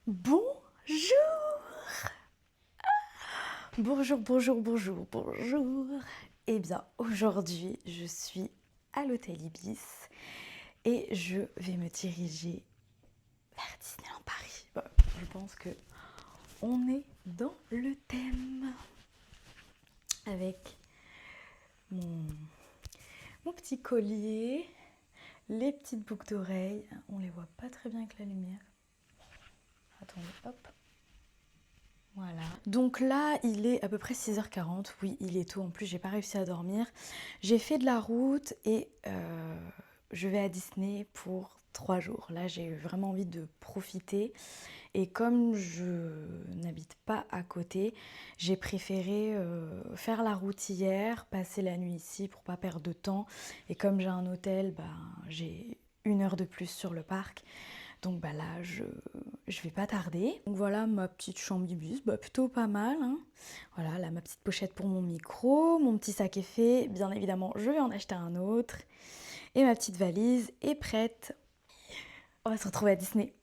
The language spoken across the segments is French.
Bonjour! Bonjour, bonjour, bonjour, bonjour. Eh bien, aujourd'hui, je suis à l'hôtel Ibis et je vais me diriger vers Disneyland Paris. Bon, je pense que on est dans le thème avec mon petit collier, les petites boucles d'oreilles. On les voit pas très bien avec la lumière. Attendez, hop. Voilà. Donc là, il est à peu près 6h40. Oui, il est tôt. En plus, j'ai pas réussi à dormir. J'ai fait de la route et je vais à Disney pour 3 jours. Là, j'ai vraiment envie de profiter. Et comme je n'habite pas à côté, j'ai préféré faire la route hier, passer la nuit ici pour pas perdre de temps. Et comme j'ai un hôtel, j'ai 1 heure de plus sur le parc. Donc là, je vais pas tarder. Donc voilà ma petite chambre Ibis, plutôt pas mal. Hein. Voilà, là ma petite pochette pour mon micro, mon petit sac est fait. Bien évidemment, je vais en acheter un autre. Et ma petite valise est prête. On va se retrouver à Disney.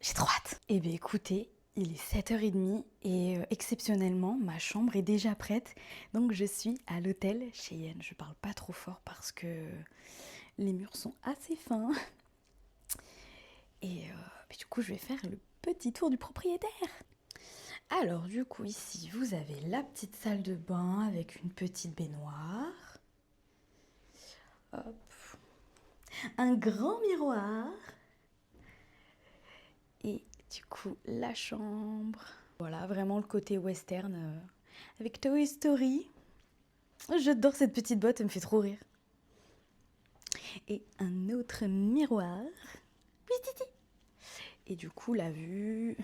J'ai trop hâte. Eh bien écoutez, il est 7h30 et exceptionnellement, ma chambre est déjà prête. Donc je suis à l'hôtel Cheyenne. Je parle pas trop fort parce que les murs sont assez fins. Et du coup, je vais faire le petit tour du propriétaire. Alors, du coup, ici, vous avez la petite salle de bain avec une petite baignoire. Hop. Un grand miroir. Et du coup, la chambre. Voilà, vraiment le côté western avec Toy Story. J'adore cette petite boîte, elle me fait trop rire. Et un autre miroir. Et du coup, la vue...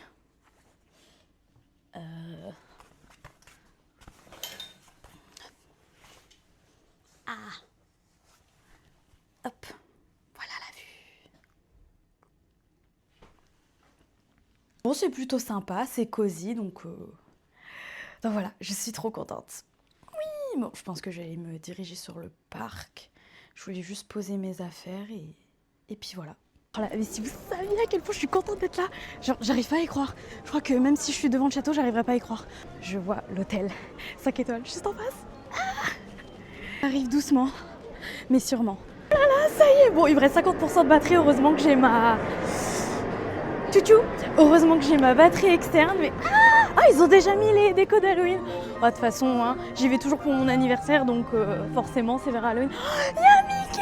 Hop, voilà la vue. Bon, c'est plutôt sympa, c'est cosy, donc voilà, je suis trop contente. Oui, bon, je pense que j'allais me diriger sur le parc. Je voulais juste poser mes affaires et puis voilà. Voilà, mais si vous saviez à quel point je suis contente d'être là, genre, j'arrive pas à y croire. Je crois que même si je suis devant le château, j'arriverai pas à y croire. Je vois l'hôtel 5 étoiles juste en face. J'arrive doucement, mais sûrement. Là, ça y est, bon, il me reste 50% de batterie, heureusement que j'ai ma... Tchou-tchou. Heureusement que j'ai ma batterie externe, mais... Ah, ils ont déjà mis les décos d'Halloween. De toute façon, hein, j'y vais toujours pour mon anniversaire, donc forcément, c'est vers Halloween. Il y a Mickey.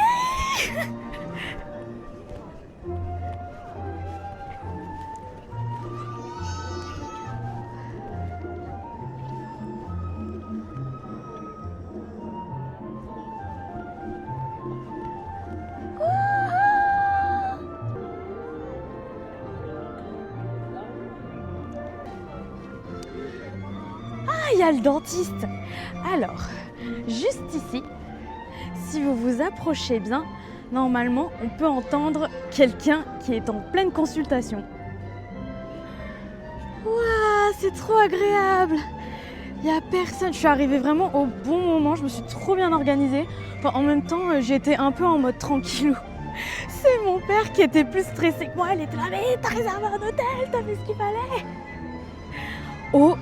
Ah, il y a le dentiste. Alors, juste ici, si vous vous approchez bien, normalement, on peut entendre quelqu'un qui est en pleine consultation. Waouh, c'est trop agréable. Il n'y a personne. Je suis arrivée vraiment au bon moment. Je me suis trop bien organisée. Enfin, en même temps, j'étais un peu en mode tranquillou. C'est mon père qui était plus stressé que moi. Il était là, mais t'as réservé un hôtel, t'as fait ce qu'il fallait. Oh,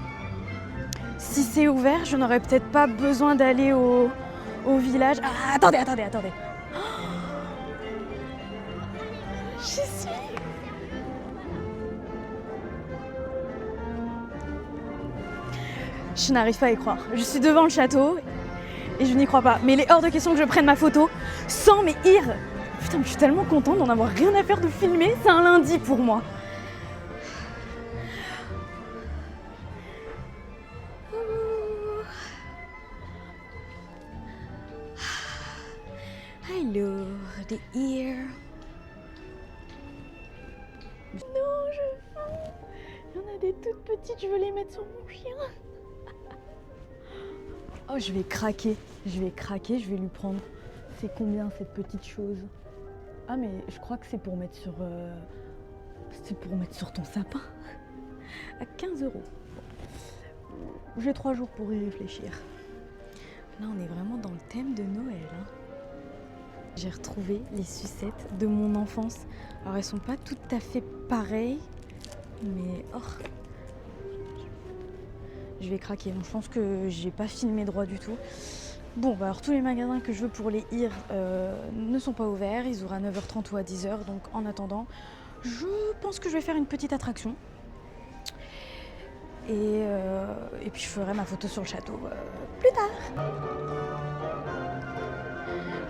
si c'est ouvert, je n'aurais peut-être pas besoin d'aller au village. Ah, attendez. J'y suis. Je n'arrive pas à y croire. Je suis devant le château et je n'y crois pas. Mais il est hors de question que je prenne ma photo sans mes ir. Putain, je suis tellement contente d'en avoir rien à faire de filmer. C'est un lundi pour moi. Hello, the ear. Non, il y en a des toutes petites, je veux les mettre sur mon chien. Oh, je vais craquer, je vais lui prendre. C'est combien cette petite chose? Ah, mais je crois que c'est pour mettre sur... C'est pour mettre sur ton sapin. À 15 €. J'ai 3 jours pour y réfléchir. Là, on est vraiment dans le thème de Noël. Hein. J'ai retrouvé les sucettes de mon enfance. Alors, elles sont pas tout à fait pareilles. Mais oh, je vais craquer. Bon, je pense que j'ai pas filmé droit du tout. Bon, bah alors tous les magasins que je veux pour les IR ne sont pas ouverts. Ils ouvrent à 9h30 ou à 10h. Donc en attendant, je pense que je vais faire une petite attraction. Et puis je ferai ma photo sur le château plus tard.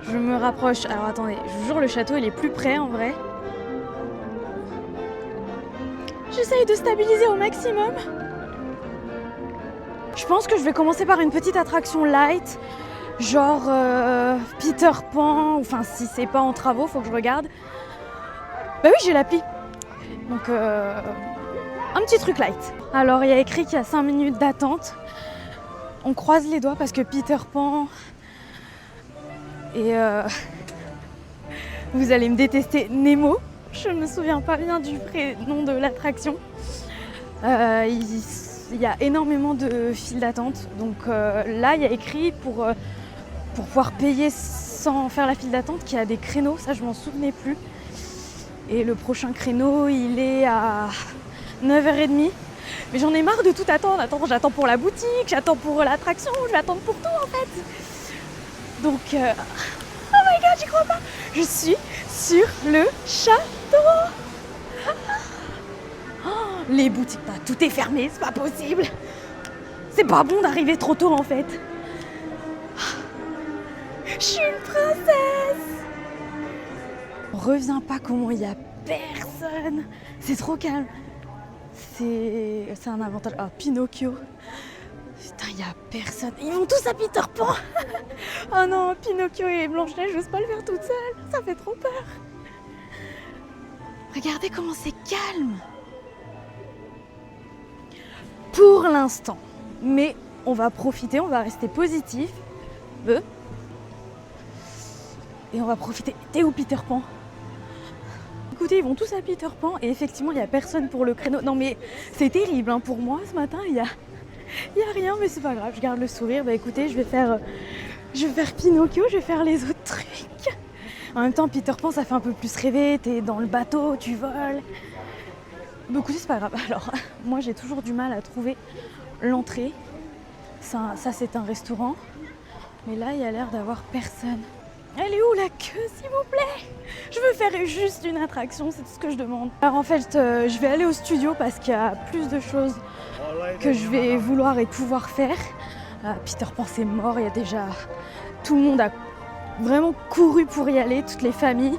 Je me rapproche. Alors attendez, je vous jure, le château il est plus près en vrai. J'essaye de stabiliser au maximum. Je pense que je vais commencer par une petite attraction light, genre Peter Pan, enfin si c'est pas en travaux, faut que je regarde. Bah oui, j'ai l'appli. Donc un petit truc light. Alors il y a écrit qu'il y a 5 minutes d'attente. On croise les doigts parce que Peter Pan et vous allez me détester, Nemo. Je ne me souviens pas bien du prénom de l'attraction. Il y a énormément de files d'attente. Donc là, il y a écrit pour pouvoir payer sans faire la file d'attente qu'il y a des créneaux. Ça, je m'en souvenais plus. Et le prochain créneau, il est à 9h30. Mais j'en ai marre de tout attendre. Attends, j'attends pour la boutique, j'attends pour l'attraction, je vais attendre pour tout en fait. Donc, oh my god, j'y crois pas. Je suis sur le château. Oh, les boutiques, tout est fermé, c'est pas possible. C'est pas bon d'arriver trop tôt en fait. Je suis une princesse. On revient pas comment il y a personne. C'est trop calme. C'est un avantage. Ah, Pinocchio. Putain, il y a personne. Ils vont tous à Peter Pan. Oh non, Pinocchio et Blanche-Neige, j'ose pas le faire toute seule. Ça fait trop peur. Regardez comment c'est calme. Pour l'instant. Mais on va profiter, on va rester positif. Et on va profiter. T'es où Peter Pan? Écoutez, ils vont tous à Peter Pan et effectivement, il n'y a personne pour le créneau. Non mais c'est terrible hein. Pour moi ce matin, il y a rien, mais c'est pas grave, je garde le sourire. Bah écoutez, je vais faire Pinocchio, je vais faire les autres trucs. En même temps, Peter Pan, ça fait un peu plus rêver, t'es dans le bateau, tu voles. Bah écoutez, c'est pas grave. Alors, moi j'ai toujours du mal à trouver l'entrée. Ça c'est un restaurant. Mais là, il y a l'air d'avoir personne. Elle est où la queue, s'il vous plaît? Je veux faire juste une attraction, c'est tout ce que je demande. Alors en fait, je vais aller au studio parce qu'il y a plus de choses que je vais vouloir et pouvoir faire. Peter Pan, c'est mort, il y a déjà... Tout le monde a vraiment couru pour y aller, toutes les familles.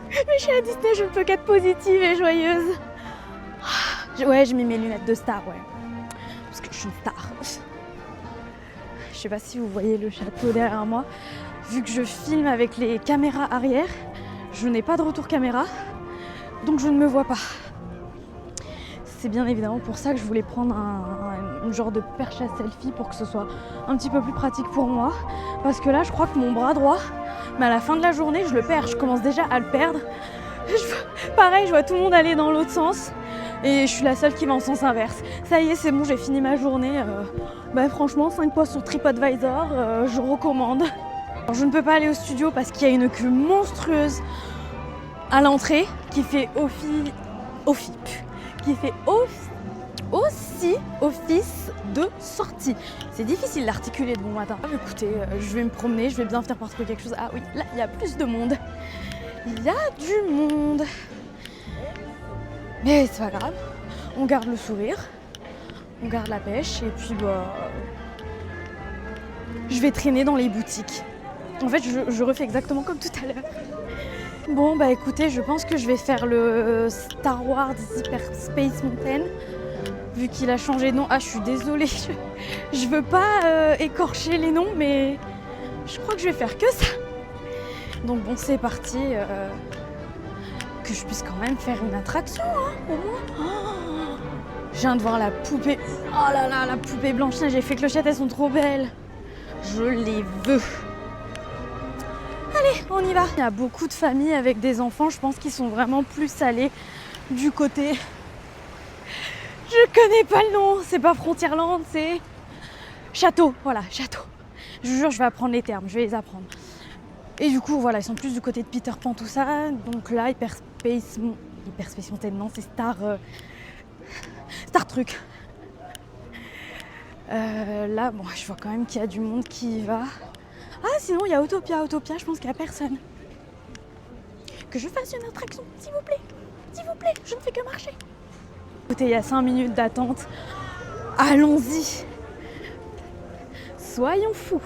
Mais je suis à Disney, je ne peux qu'être positive et joyeuse. Ouais, j'ai mis mes lunettes de star, ouais. Parce que je suis une star. Je sais pas si vous voyez le château derrière moi. Vu que je filme avec les caméras arrière, je n'ai pas de retour caméra, donc je ne me vois pas. C'est bien évidemment pour ça que je voulais prendre un genre de perche à selfie pour que ce soit un petit peu plus pratique pour moi. Parce que là, je crois que mon bras droit, mais à la fin de la journée, je le perds. Je commence déjà à le perdre. Pareil, je vois tout le monde aller dans l'autre sens. Et je suis la seule qui va en sens inverse. Ça y est, c'est bon, j'ai fini ma journée. Franchement, 5 points sur TripAdvisor, je recommande. Alors, je ne peux pas aller au studio parce qu'il y a une queue monstrueuse à l'entrée qui fait aussi office de sortie. C'est difficile d'articuler de bon matin. Écoutez, je vais me promener, je vais bien finir par trouver quelque chose. Ah oui, là, il y a plus de monde. Il y a du monde. Mais c'est pas grave, on garde le sourire, on garde la pêche et puis je vais traîner dans les boutiques. En fait, je refais exactement comme tout à l'heure. Bon, bah écoutez, je pense que je vais faire le Star Wars Hyperspace Mountain, vu qu'il a changé de nom. Ah, je suis désolée, je veux pas écorcher les noms, mais je crois que je vais faire que ça. Donc bon, c'est parti. Que je puisse quand même faire une attraction, hein, au moins. Oh, je viens de voir la poupée. Oh là là, la poupée Blanche-Neige et Fée Clochette, elles sont trop belles. Je les veux. Allez, on y va. Il y a beaucoup de familles avec des enfants. Je pense qu'ils sont vraiment plus allés du côté... Je connais pas le nom. C'est pas Frontierland, c'est... Château. Voilà, château. Je vous jure, je vais apprendre les termes. Je vais les apprendre. Et du coup, voilà, ils sont plus du côté de Peter Pan, tout ça. Donc là, Hyperspace hyper Space Mountain, non, c'est Star Truc. Là, bon, je vois quand même qu'il y a du monde qui y va. Ah, sinon, il y a Autopia. Autopia, je pense qu'il n'y a personne. Que je fasse une attraction, s'il vous plaît. S'il vous plaît, je ne fais que marcher. Écoutez, il y a 5 minutes d'attente. Allons-y. Soyons fous.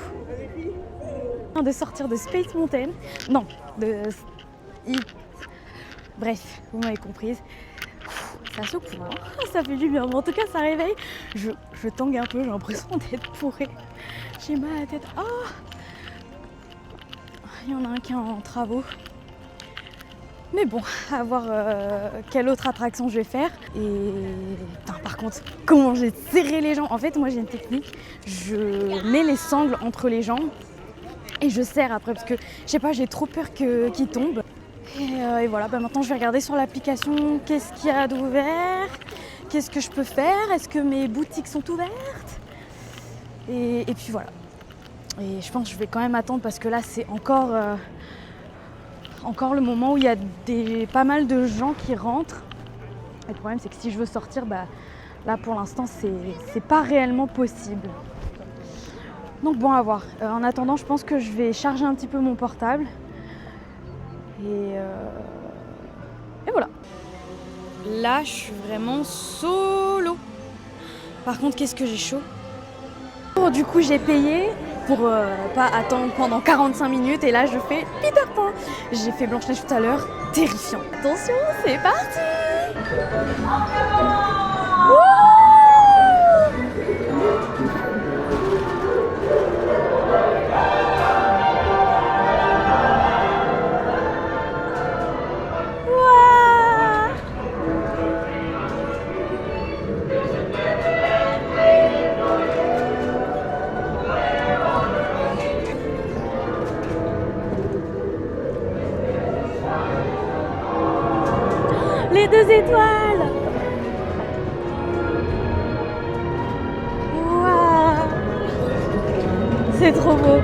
De sortir de Space Mountain. Non, bref, vous m'avez comprise. Ça secoue, hein. Ça fait du bien, mais en tout cas ça réveille. Je tangue un peu, j'ai l'impression d'être bourrée. J'ai mal à la tête. Oh, il y en a un qui est en travaux. Mais bon, à voir quelle autre attraction je vais faire. Et putain, par contre, comment j'ai serré les jambes. En fait, moi j'ai une technique. Je mets les sangles entre les jambes et je serre après parce que je sais pas, j'ai trop peur qu'ils tombent. Et voilà, bah maintenant je vais regarder sur l'application qu'est-ce qu'il y a d'ouvert, qu'est-ce que je peux faire, est-ce que mes boutiques sont ouvertes. Et puis voilà. Et je pense que je vais quand même attendre parce que là c'est encore le moment où il y a pas mal de gens qui rentrent. Et le problème c'est que si je veux sortir, bah, là pour l'instant c'est pas réellement possible. Donc bon, à voir. En attendant, je pense que je vais charger un petit peu mon portable. Et voilà. Là, je suis vraiment solo. Par contre, qu'est-ce que j'ai chaud. Du coup, j'ai payé pour pas attendre pendant 45 minutes. Et là, je fais Peter Pan. J'ai fait Blanche-Neige tout à l'heure. Terrifiant. Attention, c'est parti. Les 2 étoiles. Waouh, c'est trop beau.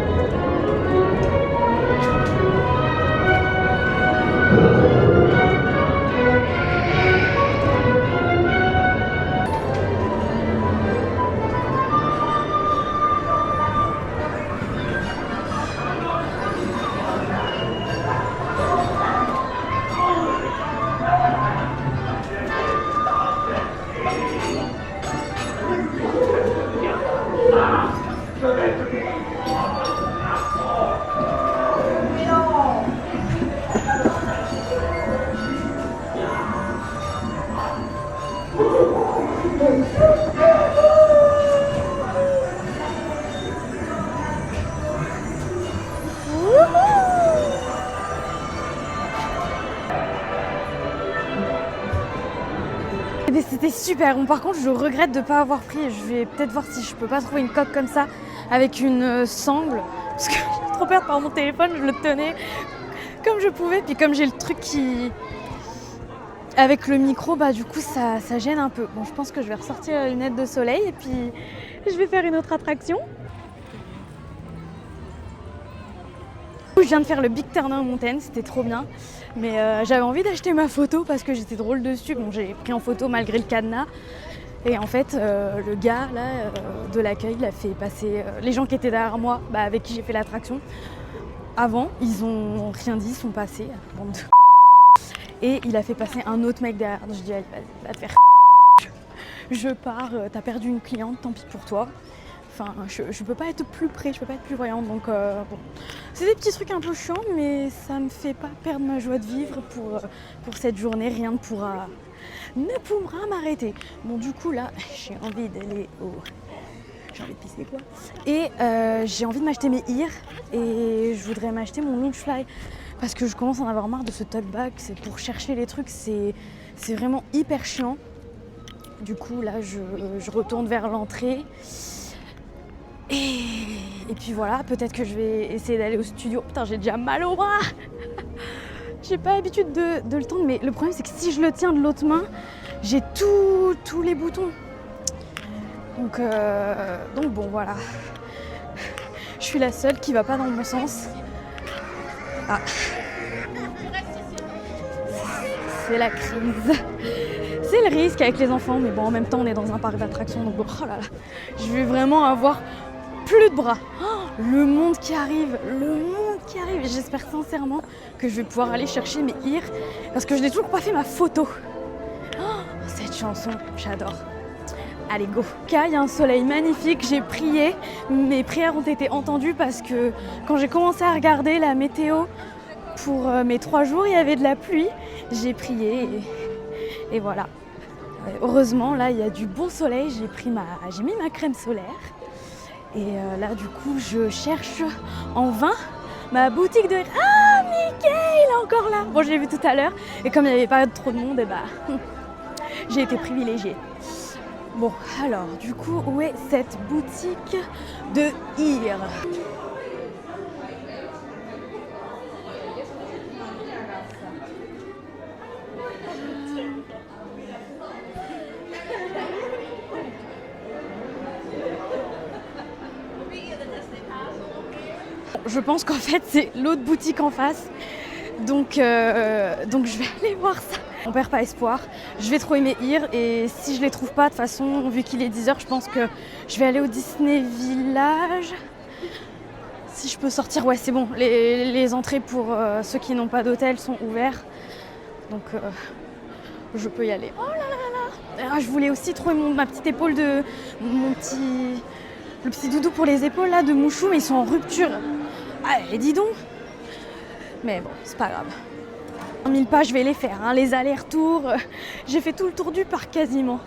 C'était super. Bon, par contre, je regrette de ne pas avoir pris. Je vais peut-être voir si je peux pas trouver une coque comme ça avec une sangle. Parce que j'ai trop peur de perdre mon téléphone. Je le tenais comme je pouvais. Puis comme j'ai le truc qui... avec le micro, bah du coup, ça gêne un peu. Bon, je pense que je vais ressortir la lunette de soleil et puis je vais faire une autre attraction. Je viens de faire le Big Turner Mountain, c'était trop bien. Mais j'avais envie d'acheter ma photo parce que j'étais drôle dessus. Bon, j'ai pris en photo malgré le cadenas. Et en fait, le gars là, de l'accueil, il a fait passer les gens qui étaient derrière moi, bah, avec qui j'ai fait l'attraction. Avant, ils ont rien dit, ils sont passés. Bande de... Et il a fait passer un autre mec derrière. Donc je dis, allez, va te faire. Je pars, t'as perdu une cliente, tant pis pour toi. Enfin, je peux pas être plus près, je peux pas être plus voyante, donc bon. C'est des petits trucs un peu chiants, mais ça me fait pas perdre ma joie de vivre pour cette journée. Rien ne pourra m'arrêter. Bon, du coup, là, j'ai envie d'aller au... J'ai envie de pisser, quoi. Et j'ai envie de m'acheter mes ears, et je voudrais m'acheter mon Loungefly, parce que je commence à en avoir marre de ce tote bag. C'est pour chercher les trucs, c'est vraiment hyper chiant. Du coup, là, je retourne vers l'entrée. Et puis voilà, peut-être que je vais essayer d'aller au studio. Putain, j'ai déjà mal au bras. J'ai pas l'habitude de le tendre, mais le problème c'est que si je le tiens de l'autre main, j'ai tous les boutons. Donc bon, voilà. Je suis la seule qui va pas dans le bon sens. Ah. c'est la crise. C'est le risque avec les enfants, mais bon, en même temps, on est dans un parc d'attractions, donc bon, oh là là, je vais vraiment avoir plus de bras. Oh, le monde qui arrive, le monde qui arrive. J'espère sincèrement que je vais pouvoir aller chercher mes ears, parce que je n'ai toujours pas fait ma photo. Oh, cette chanson, j'adore. Allez, go. Il y a un soleil magnifique, j'ai prié, mes prières ont été entendues parce que quand j'ai commencé à regarder la météo pour mes 3 jours, il y avait de la pluie. J'ai prié et voilà. Heureusement, là, il y a du bon soleil, j'ai mis ma crème solaire. Et là, du coup, je cherche en vain ma boutique de... Ah, Mickey, il est encore là. Bon, je l'ai vu tout à l'heure, et comme il n'y avait pas trop de monde, et bah, j'ai été privilégiée. Bon, alors, du coup, où est cette boutique de ear? Je pense qu'en fait, c'est l'autre boutique en face. Donc je vais aller voir ça. On perd pas espoir. Je vais trouver mes ears et si je les trouve pas, de toute façon, vu qu'il est 10h, je pense que je vais aller au Disney Village. Si je peux sortir, ouais, c'est bon. Les entrées pour ceux qui n'ont pas d'hôtel sont ouvertes. Donc je peux y aller. Oh là là là. Je voulais aussi trouver ma petite épaule de... Le petit doudou pour les épaules là de Mouchou, mais ils sont en rupture. Allez, dis donc. Mais bon, c'est pas grave. 1000 pas, je vais les faire, hein, les allers-retours. J'ai fait tout le tour du parc quasiment.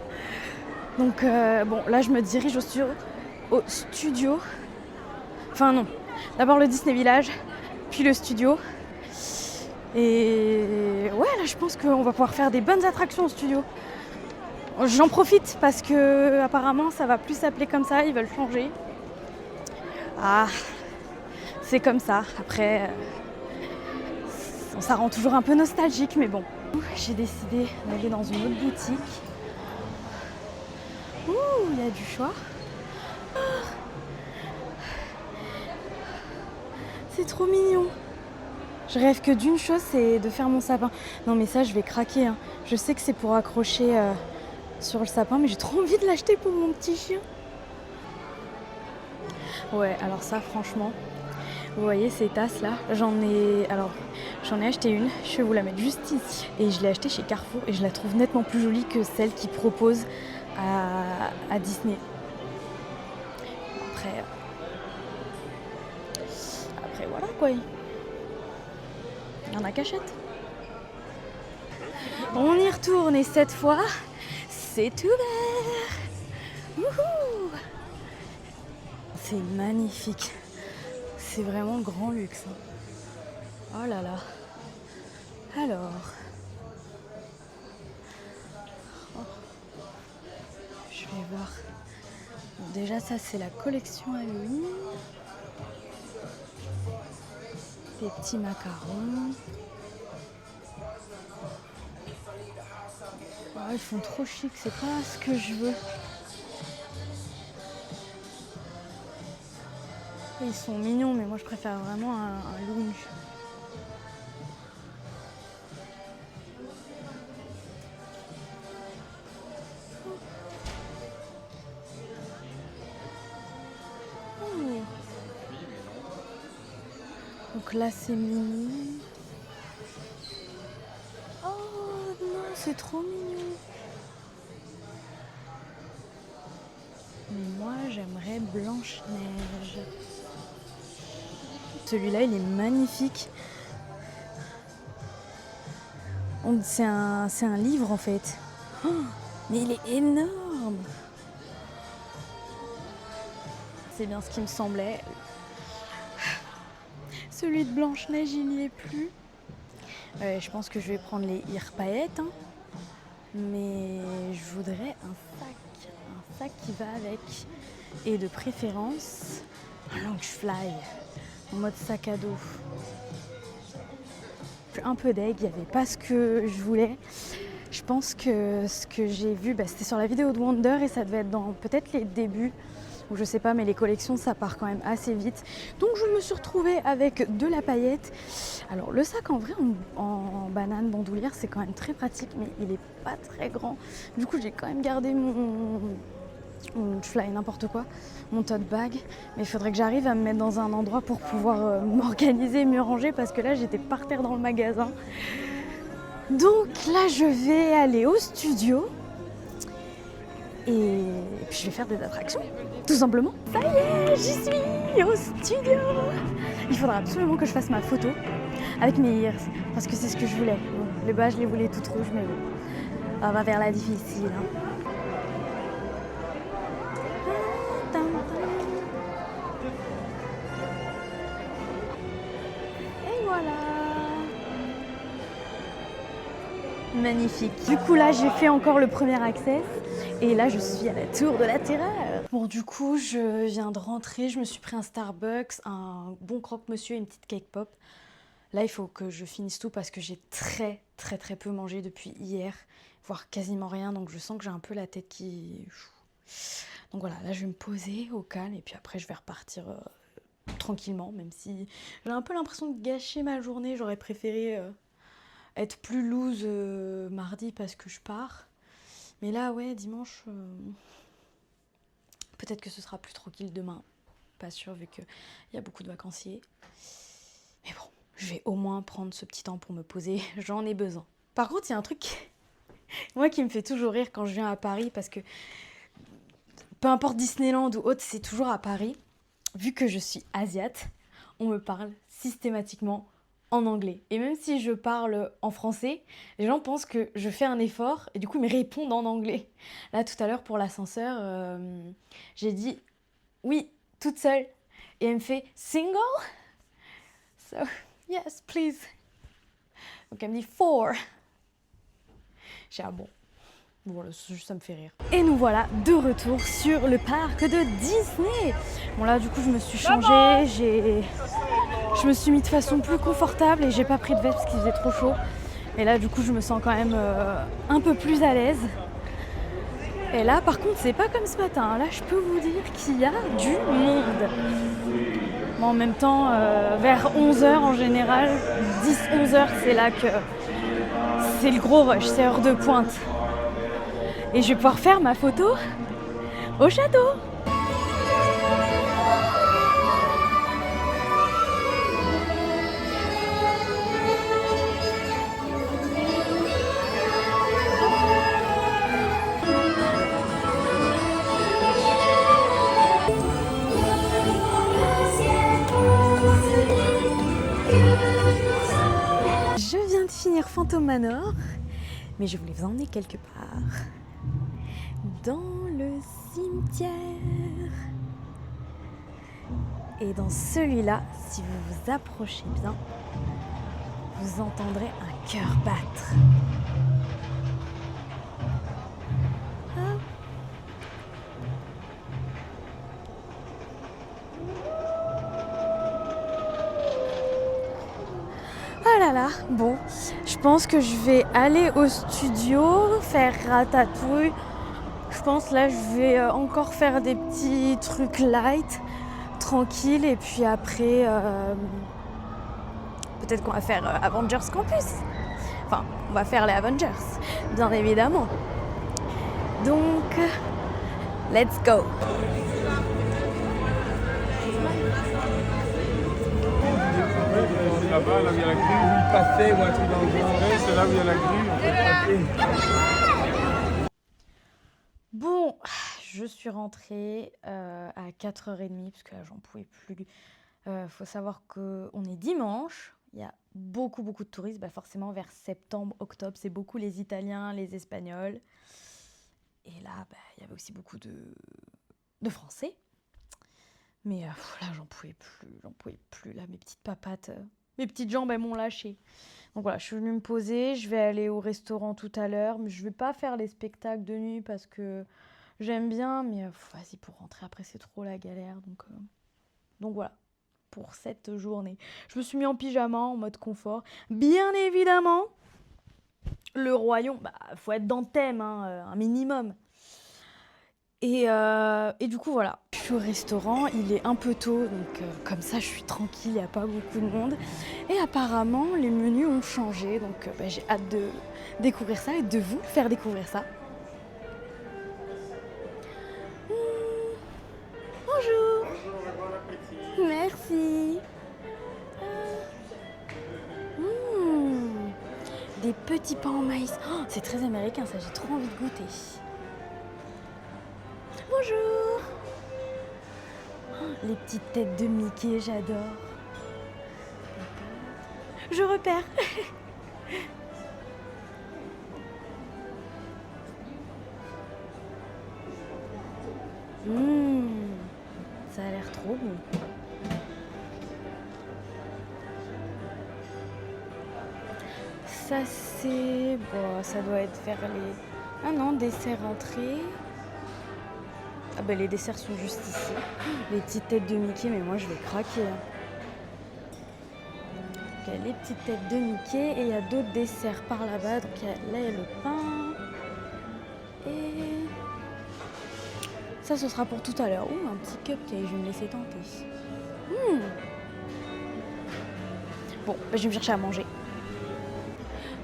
Donc bon, là je me dirige au studio. Enfin non, d'abord le Disney Village, puis le studio. Et ouais, là je pense qu'on va pouvoir faire des bonnes attractions au studio. J'en profite parce que apparemment ça va plus s'appeler comme ça, ils veulent changer. Ah, c'est comme ça. Après, ça rend toujours un peu nostalgique, mais bon. J'ai décidé d'aller dans une autre boutique. Ouh, il y a du choix. C'est trop mignon. Je rêve que d'une chose, c'est de faire mon sapin. Non mais ça, je vais craquer. Hein. Je sais que c'est pour accrocher sur le sapin, mais j'ai trop envie de l'acheter pour mon petit chien. Ouais, alors ça, franchement, vous voyez ces tasses là, j'en ai acheté une, je vais vous la mettre juste ici. Et je l'ai achetée chez Carrefour et je la trouve nettement plus jolie que celle qu'ils proposent à Disney. Après voilà quoi. Il y en a qu'achète. On y retourne et cette fois, c'est ouvert. Wouhou! C'est magnifique. C'est vraiment grand luxe. Oh là là. Alors. Oh. Je vais voir. Bon, déjà ça c'est la collection Halloween. Des petits macarons. Oh, ils font trop chic, c'est pas ce que je veux. Ils sont mignons, mais moi je préfère vraiment un lounge. Donc là c'est mini. Oh non, c'est trop mignon. Mais moi j'aimerais Blanche-Neige. Celui-là il est magnifique. C'est un livre en fait. Oh, mais il est énorme. C'est bien ce qui me semblait. Celui de Blanche-Neige, il n'y est plus. Je pense que je vais prendre les ear paillettes. Hein. Mais je voudrais un sac qui va avec. Et de préférence, un Loungefly en mode sac à dos. Un peu deg, il n'y avait pas ce que je voulais. Je pense que ce que j'ai vu, c'était sur la vidéo de Wonder et ça devait être dans peut-être les débuts ou je sais pas, mais les collections ça part quand même assez vite. Donc je me suis retrouvée avec de la paillette. Alors le sac en vrai en banane bandoulière c'est quand même très pratique, mais il est pas très grand. Du coup j'ai quand même gardé mon fly n'importe quoi, mon tote bag, mais il faudrait que j'arrive à me mettre dans un endroit pour pouvoir m'organiser, mieux ranger, parce que là j'étais par terre dans le magasin. Donc là je vais aller au studio et puis je vais faire des attractions, tout simplement. Ça y est, j'y suis au studio. Il faudra absolument que je fasse ma photo avec mes ears, parce que c'est ce que je voulais. Bon, les bas je les voulais toutes rouges, mais bon, on va vers la difficile. Hein. Et voilà. Magnifique. Du coup là j'ai fait encore le premier access et là je suis à la tour de la terreur. Bon du coup je viens de rentrer, je me suis pris un Starbucks, un bon croque-monsieur et une petite cake pop. Là il faut que je finisse tout parce que j'ai très peu mangé depuis hier, voire quasiment rien, donc je sens que j'ai un peu la tête qui... Donc voilà, là je vais me poser au calme et puis après je vais repartir tranquillement, même si j'ai un peu l'impression de gâcher ma journée. J'aurais préféré être plus loose mardi parce que je pars. Mais là, ouais, dimanche, peut-être que ce sera plus tranquille demain. Pas sûr, vu qu'il y a beaucoup de vacanciers. Mais bon, je vais au moins prendre ce petit temps pour me poser. J'en ai besoin. Par contre, il y a un truc moi qui me fait toujours rire quand je viens à Paris, parce que peu importe Disneyland ou autre, c'est toujours à Paris. Vu que je suis asiate, on me parle systématiquement en anglais. Et même si je parle en français, les gens pensent que je fais un effort et du coup ils me répondent en anglais. Là tout à l'heure pour l'ascenseur, j'ai dit oui, toute seule. Et elle me fait single? So, yes, please. Donc elle me dit four. J'ai bon. Voilà, ça me fait rire. Et nous voilà de retour sur le parc de Disney. Bon là du coup je me suis changée, je me suis mis de façon plus confortable et j'ai pas pris de veste parce qu'il faisait trop chaud. Et là du coup je me sens quand même un peu plus à l'aise. Et là par contre c'est pas comme ce matin, là je peux vous dire qu'il y a du monde. Bon, en même temps vers 11h en général, 10-11h c'est là que c'est le gros rush, c'est heure de pointe. Et je vais pouvoir faire ma photo au château. Je viens de finir Phantom Manor, mais je voulais vous emmener quelque part. Dans le cimetière. Et dans celui-là, si vous vous approchez bien, vous entendrez un cœur battre. Ah. Oh là là, bon, je pense que je vais aller au studio, faire ratatouille. Je pense là je vais encore faire des petits trucs light, tranquille, et puis après peut-être qu'on va faire Avengers Campus. Enfin, on va faire les Avengers, bien évidemment. Donc, let's go. Là-bas, là où il y a la grue, où il passait, ou un truc dans le genre, c'est là où il y a la grue, Bon, je suis rentrée à 4h30 parce que là j'en pouvais plus. Faut savoir qu'on est dimanche, il y a beaucoup de touristes, forcément vers septembre, octobre, c'est beaucoup les Italiens, les Espagnols. Et là, il y avait aussi beaucoup de Français. Mais là j'en pouvais plus, là mes petites papates, mes petites jambes elles m'ont lâché. Donc voilà, je suis venue me poser, je vais aller au restaurant tout à l'heure, mais je vais pas faire les spectacles de nuit parce que j'aime bien, mais vas-y, pour rentrer après c'est trop la galère, donc voilà, pour cette journée. Je me suis mis en pyjama, en mode confort. Bien évidemment, le royaume, faut être dans le thème, hein, un minimum. Et du coup, voilà. Je suis au restaurant, il est un peu tôt, donc comme ça, je suis tranquille, il n'y a pas beaucoup de monde. Et apparemment, les menus ont changé, donc j'ai hâte de découvrir ça et de vous faire découvrir ça. Bonjour. Bonjour, bon appétit. Merci. Des petits pains en maïs. Oh, c'est très américain, ça, j'ai trop envie de goûter. Bonjour. Oh, les petites têtes de Mickey, j'adore. Je repère. Ça a l'air trop bon. Ça c'est... Bon, ça doit être vers les... Ah non, dessert entrée. Ah ben les desserts sont juste ici. Les petites têtes de Mickey, mais moi je vais craquer. Donc il y a les petites têtes de Mickey et il y a d'autres desserts par là-bas. Donc là il y a le pain. Et... ça ce sera pour tout à l'heure. Ouh, un petit cupcake, je vais me laisser tenter. Bon, ben, je vais me chercher à manger.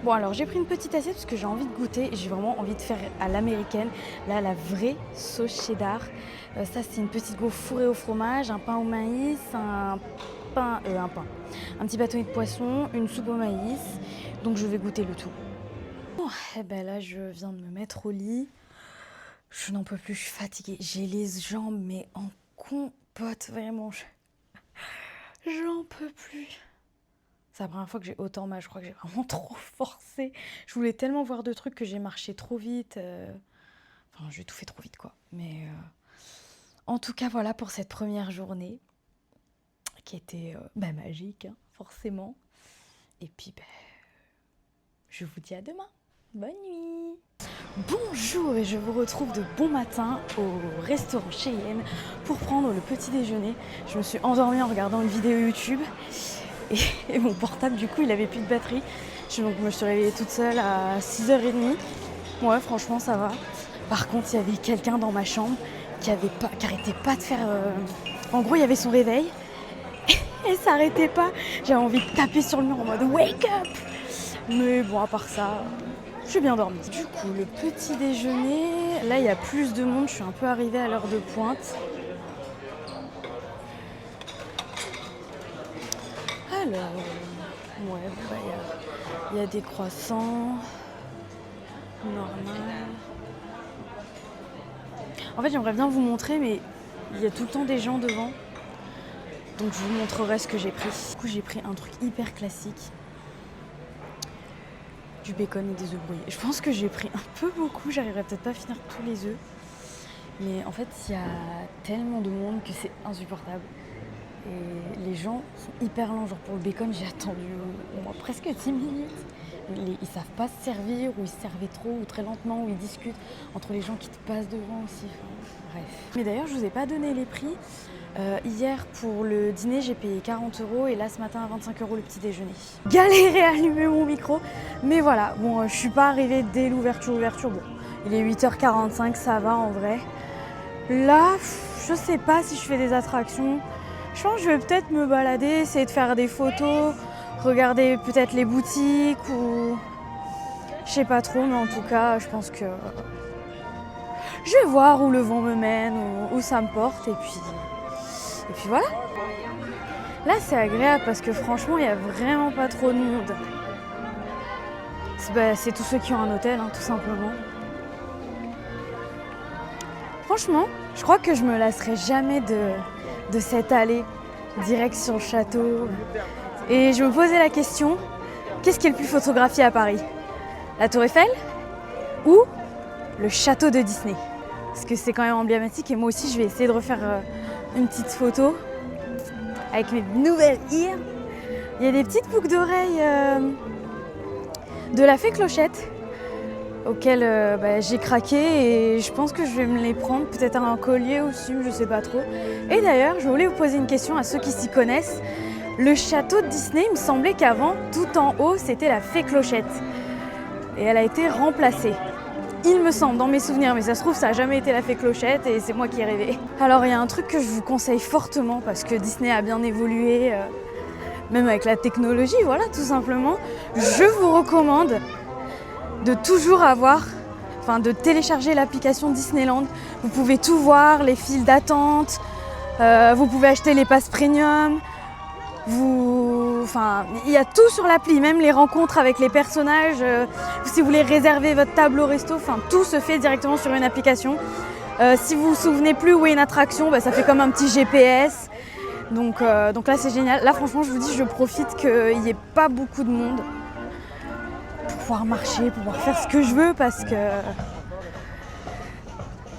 Bon alors j'ai pris une petite assiette parce que j'ai envie de goûter, j'ai vraiment envie de faire à l'américaine, là la vraie sauce cheddar. Ça c'est une petite gaufre fourrée au fromage, un pain au maïs, un petit bâtonnet de poisson, une soupe au maïs, donc je vais goûter le tout. Bon, et ben là je viens de me mettre au lit, je n'en peux plus, je suis fatiguée, j'ai les jambes mais en compote vraiment, j'en peux plus. C'est la première fois que j'ai autant mal, je crois que j'ai vraiment trop forcé. Je voulais tellement voir de trucs que j'ai marché trop vite. Enfin, j'ai tout fait trop vite, quoi. Mais en tout cas, voilà pour cette première journée qui était magique, hein, forcément. Et puis, je vous dis à demain. Bonne nuit. Bonjour et je vous retrouve de bon matin au restaurant Cheyenne pour prendre le petit déjeuner. Je me suis endormie en regardant une vidéo YouTube. Et mon portable, du coup, il avait plus de batterie. Donc, je me suis réveillée toute seule à 6h30. Ouais, franchement, ça va. Par contre, il y avait quelqu'un dans ma chambre qui arrêtait pas de faire... En gros, il y avait son réveil. Et ça arrêtait pas. J'avais envie de taper sur le mur en mode « Wake up !» Mais bon, à part ça, j'ai bien dormi. Du coup, le petit déjeuner... Là, il y a plus de monde. Je suis un peu arrivée à l'heure de pointe. Alors, ouais, il y a des croissants, normal. En fait, j'aimerais bien vous montrer, mais il y a tout le temps des gens devant. Donc, je vous montrerai ce que j'ai pris. Du coup, j'ai pris un truc hyper classique. Du bacon et des œufs brouillés. Je pense que j'ai pris un peu beaucoup. J'arriverai peut-être pas à finir tous les œufs. Mais en fait, il y a tellement de monde que c'est insupportable. Et les gens sont hyper lents, genre pour le bacon j'ai attendu au moins presque 10 minutes. Ils savent pas se servir, ou ils se servaient trop, ou très lentement, ou ils discutent entre les gens qui te passent devant aussi. Enfin, bref. Mais d'ailleurs je vous ai pas donné les prix. Hier pour le dîner j'ai payé 40 € et là ce matin à 25 € le petit déjeuner. Galéré à allumer mon micro, mais voilà, bon je suis pas arrivée dès l'ouverture. Bon, il est 8h45, ça va en vrai. Là, je sais pas si je fais des attractions. Je pense que je vais peut-être me balader, essayer de faire des photos, regarder peut-être les boutiques ou... Je sais pas trop, mais en tout cas, je pense que... Je vais voir où le vent me mène, où ça me porte, et puis voilà. Là, c'est agréable parce que franchement, il n'y a vraiment pas trop de monde. C'est tous ceux qui ont un hôtel, hein, tout simplement. Franchement, je crois que je me lasserai jamais de cette allée direction le château. Et je me posais la question, qu'est-ce qui est le plus photographié à Paris? La Tour Eiffel ou le château de Disney? Parce que c'est quand même emblématique et moi aussi je vais essayer de refaire une petite photo avec mes nouvelles ears. Il y a des petites boucles d'oreilles de la fée Clochette auxquelles j'ai craqué et je pense que je vais me les prendre, peut-être un collier aussi, je sais pas trop. Et d'ailleurs, je voulais vous poser une question à ceux qui s'y connaissent. Le château de Disney, il me semblait qu'avant, tout en haut, c'était la fée Clochette. Et elle a été remplacée. il me semble, dans mes souvenirs, mais ça se trouve, ça n'a jamais été la fée Clochette et c'est moi qui ai rêvé. Alors, il y a un truc que je vous conseille fortement parce que Disney a bien évolué, même avec la technologie, voilà, tout simplement. Je vous recommande de toujours de télécharger l'application Disneyland. Vous pouvez tout voir, les files d'attente, vous pouvez acheter les passes premium. Il y a tout sur l'appli, même les rencontres avec les personnages. Si vous voulez réserver votre table au resto, tout se fait directement sur une application. Si vous vous souvenez plus où est une attraction, ça fait comme un petit GPS. Donc là c'est génial. Là franchement je vous dis, je profite qu'il n'y ait pas beaucoup de monde pour pouvoir marcher, pour pouvoir faire ce que je veux parce que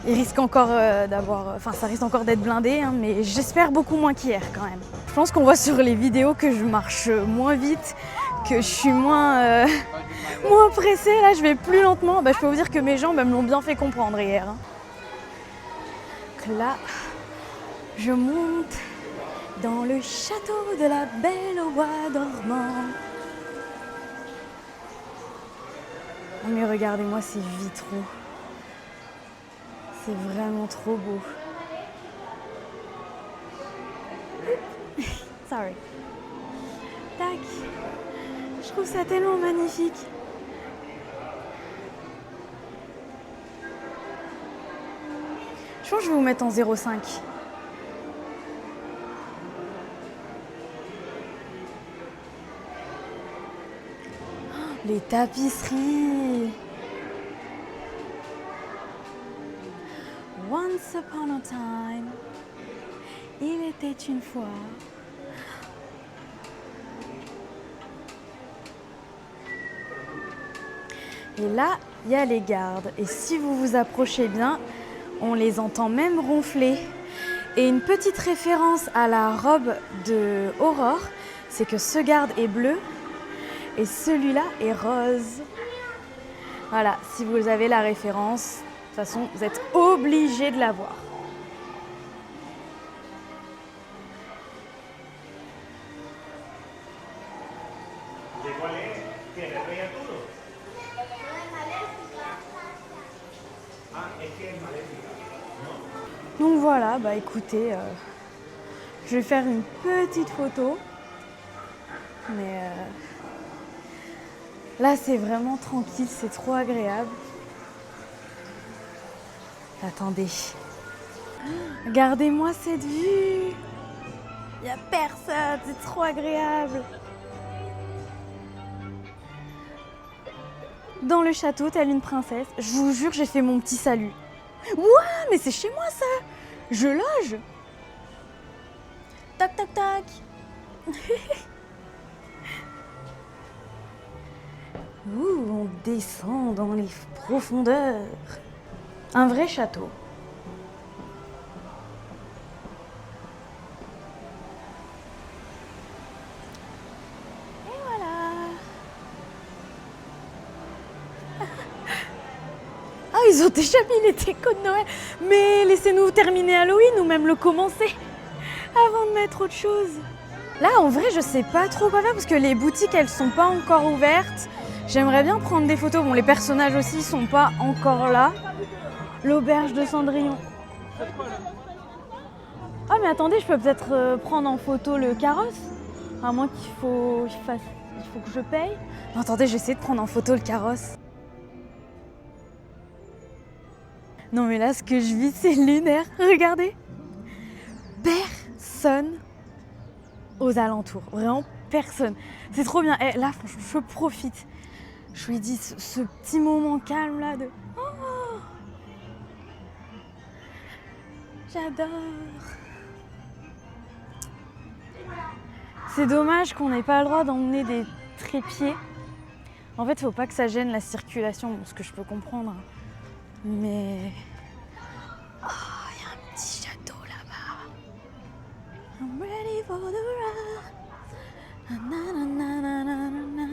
il risque encore ça risque encore d'être blindé, hein, mais j'espère beaucoup moins qu'hier quand même. Je pense qu'on voit sur les vidéos que je marche moins vite, que je suis moins pressée. Là, je vais plus lentement. Je peux vous dire que mes jambes me l'ont bien fait comprendre hier. Hein. Donc là, je monte dans le château de la Belle au bois dormant. Oh, mais regardez-moi ces vitraux. C'est vraiment trop beau. Sorry. Tac. Je trouve ça tellement magnifique. Je pense que je vais vous mettre en 0,5. Les tapisseries. Once upon a time, il était une fois. Et là, il y a les gardes. Et si vous vous approchez bien, on les entend même ronfler. Et une petite référence à la robe de Aurore, c'est que ce garde est bleu et celui-là est rose. Voilà, si vous avez la référence. De toute façon, vous êtes obligé de la voir. Donc voilà, écoutez, je vais faire une petite photo. Mais là, c'est vraiment tranquille, c'est trop agréable. Attendez. Regardez-moi cette vue. Il n'y a personne, c'est trop agréable. Dans le château, telle une princesse. Je vous jure, j'ai fait mon petit salut. Ouah, mais c'est chez moi ça. Je loge. Tac, tac, tac. Ouh, on descend dans les profondeurs. Un vrai château. Et voilà. Ah, ils ont déjà mis les décos de Noël. Mais laissez-nous terminer Halloween ou même le commencer avant de mettre autre chose. Là, en vrai, je sais pas trop quoi faire parce que les boutiques, elles sont pas encore ouvertes. J'aimerais bien prendre des photos. Bon, les personnages aussi sont pas encore là. L'auberge de Cendrillon. Ah mais attendez, je peux peut-être prendre en photo le carrosse. À moins qu'il faut que je paye. Non, attendez, j'essaie de prendre en photo le carrosse. Non mais là, ce que je vis, c'est lunaire. Regardez. Personne aux alentours. Vraiment personne. C'est trop bien. Et là, franchement, je profite. Je lui dis ce petit moment calme là de... Oh, j'adore. C'est dommage qu'on n'ait pas le droit d'emmener des trépieds. En fait, faut pas que ça gêne la circulation, bon, ce que je peux comprendre. Mais... Oh, il y a un petit château là-bas. I'm ready for the ride. Na, na, na, na, na, na.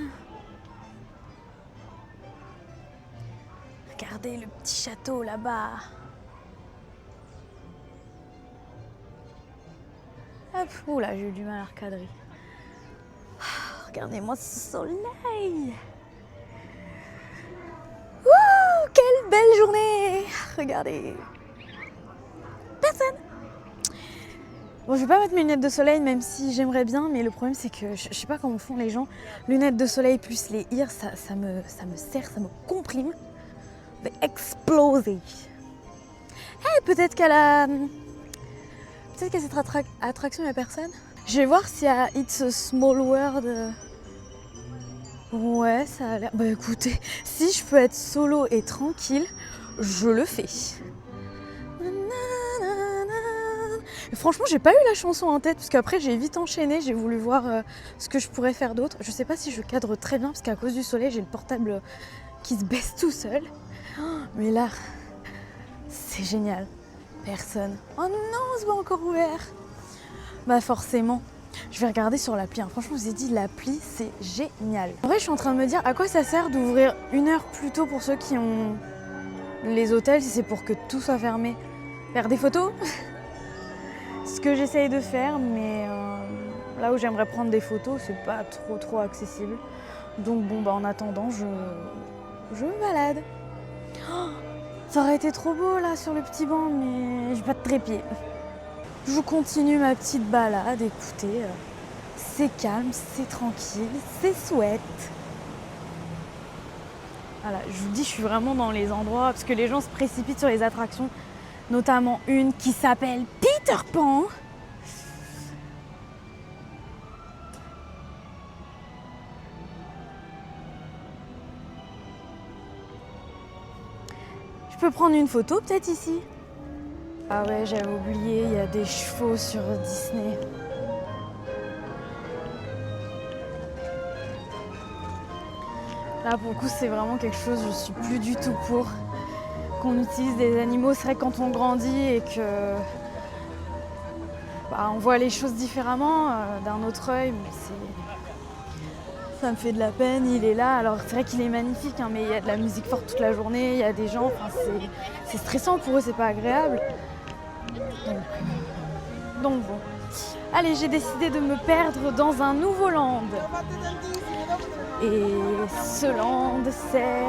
Regardez le petit château là-bas. Hop, oh là, j'ai eu du mal à recadrer. Regardez-moi ce soleil. Ouh, quelle belle journée. Regardez. Personne. Bon, je vais pas mettre mes lunettes de soleil, même si j'aimerais bien, mais le problème c'est que je sais pas comment font les gens. Lunettes de soleil plus les ears, ça me serre, ça me comprime. Je vais exploser. Hey, peut-être qu'à cette attraction, il n'y a personne. Je vais voir s'il y a It's a Small World. Ouais, ça a l'air. Bah écoutez, si je peux être solo et tranquille, je le fais. Franchement, j'ai pas eu la chanson en tête parce qu'après j'ai vite enchaîné, j'ai voulu voir ce que je pourrais faire d'autre. Je sais pas si je cadre très bien parce qu'à cause du soleil, j'ai le portable qui se baisse tout seul. Mais là, c'est génial. Personne. Oh non, c'est pas encore ouvert. Bah forcément. Je vais regarder sur l'appli. Franchement, je vous ai dit, l'appli, c'est génial. En vrai, je suis en train de me dire, à quoi ça sert d'ouvrir 1 heure plus tôt pour ceux qui ont les hôtels, si c'est pour que tout soit fermé. Faire des photos. Ce que j'essaye de faire, mais là où j'aimerais prendre des photos, c'est pas trop accessible. Donc bon, bah en attendant, je me balade. Oh, ça aurait été trop beau là sur le petit banc, mais j'ai pas de trépied. Je continue ma petite balade, écoutez, c'est calme, c'est tranquille, c'est chouette. Voilà, je vous dis, je suis vraiment dans les endroits, parce que les gens se précipitent sur les attractions, notamment une qui s'appelle Peter Pan. Je peux prendre une photo peut-être ici? Ah ouais, j'avais oublié, il y a des chevaux sur Disney. Là pour le coup c'est vraiment quelque chose, je suis plus du tout pour qu'on utilise des animaux. C'est vrai que quand on grandit et que on voit les choses différemment, d'un autre œil, ça me fait de la peine, il est là. Alors c'est vrai qu'il est magnifique, hein, mais il y a de la musique forte toute la journée, il y a des gens, c'est stressant pour eux, c'est pas agréable. Donc bon. Allez, j'ai décidé de me perdre dans un nouveau land. Et ce land, c'est...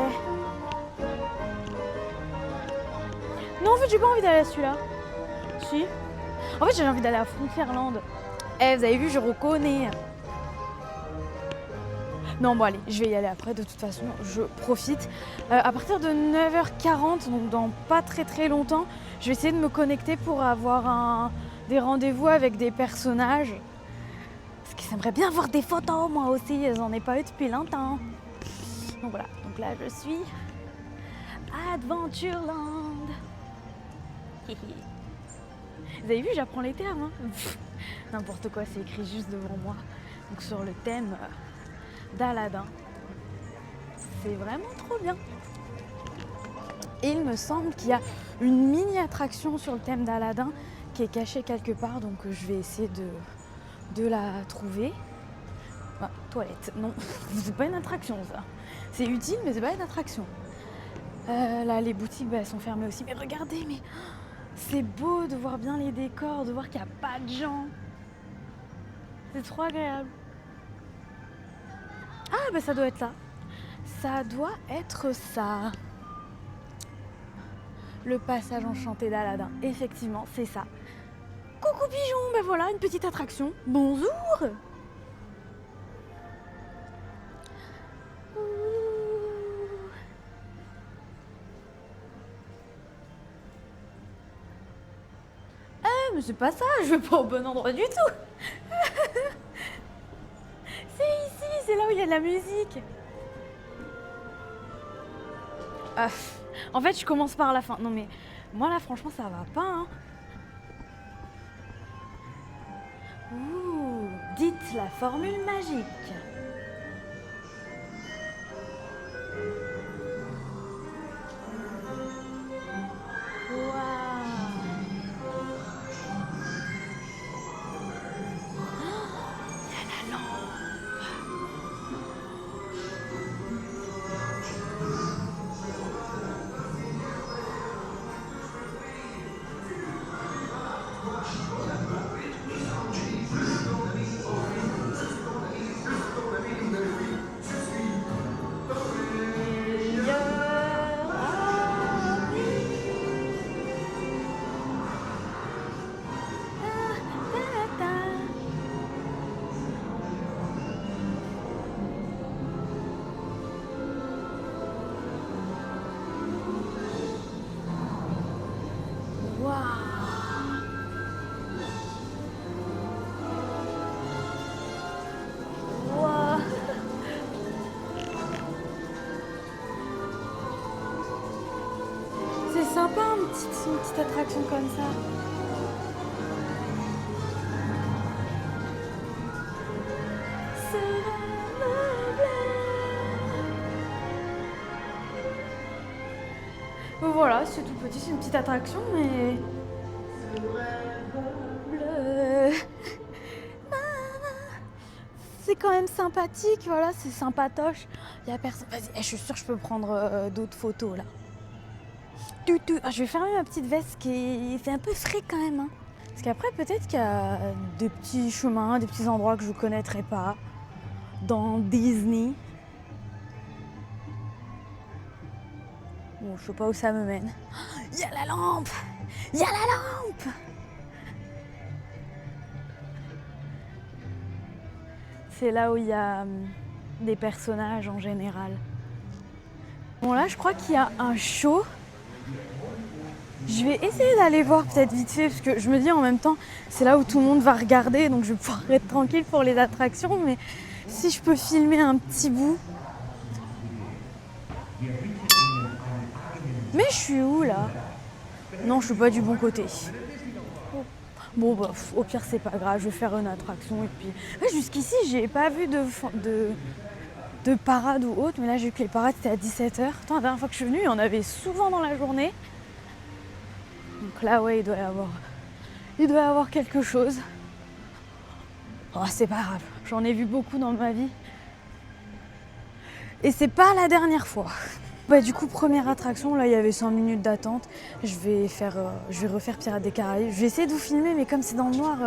Non, en fait, j'ai pas envie d'aller à celui-là. Si. En fait, j'ai envie d'aller à Frontierland. Eh, vous avez vu, je reconnais. Non, bon, allez, je vais y aller après. De toute façon, je profite. À partir de 9h40, donc dans pas très longtemps, je vais essayer de me connecter pour avoir des rendez-vous avec des personnages. Parce que j'aimerais bien voir des photos, moi aussi. J'en ai pas eu depuis longtemps. Donc voilà. Donc là, je suis à Adventureland. Vous avez vu, j'apprends les termes. Hein. N'importe quoi, c'est écrit juste devant moi. Donc sur le thème d'Aladin. C'est vraiment trop bien. Et il me semble qu'il y a une mini attraction sur le thème d'Aladin qui est cachée quelque part. Donc je vais essayer de la trouver. Ah, toilette, non, c'est pas une attraction ça. C'est utile mais c'est pas une attraction. Là les boutiques elles sont fermées aussi. Mais regardez, mais c'est beau de voir bien les décors, de voir qu'il n'y a pas de gens. C'est trop agréable. Ah bah ça doit être ça. Ça doit être ça. Le passage enchanté d'Aladin. Effectivement, c'est ça. Coucou pigeon, ben voilà, une petite attraction. Bonjour. Mais c'est pas ça, je vais pas au bon endroit du tout. C'est ici, c'est là où il y a de la musique. En fait, je commence par la fin. Non mais, moi là, franchement, ça va pas. Hein. Ouh, dites la formule magique. sympa une petite attraction comme ça. Voilà, c'est tout petit, c'est une petite attraction, mais... C'est quand même sympathique, voilà, c'est sympatoche. Il y a personne. Vas-y, je suis sûre que je peux prendre d'autres photos là. Ah, je vais fermer ma petite veste qui fait un peu frais quand même. Hein. Parce qu'après, peut-être qu'il y a des petits chemins, des petits endroits que je ne connaîtrais pas dans Disney. Bon, je sais pas où ça me mène. Il y a la lampe! Il y a la lampe! C'est là où il y a des personnages en général. Bon là, je crois qu'il y a un show. Je vais essayer d'aller voir peut-être vite fait, parce que je me dis en même temps, c'est là où tout le monde va regarder, donc je vais pouvoir être tranquille pour les attractions, mais si je peux filmer un petit bout. Mais je suis où là? Non, je suis pas du bon côté. Bon bah au pire c'est pas grave, je vais faire une attraction et puis... Ouais, jusqu'ici j'ai pas vu de parade ou autre, mais là j'ai vu que les parades c'était à 17h. Attends, la dernière fois que je suis venue, il y en avait souvent dans la journée. Donc là ouais, il doit y avoir quelque chose. Oh c'est pas grave, j'en ai vu beaucoup dans ma vie. Et c'est pas la dernière fois. Bah, du coup, première attraction, là il y avait 5 minutes d'attente. Je vais refaire Pirates des Caraïbes. Je vais essayer de vous filmer, mais comme c'est dans le noir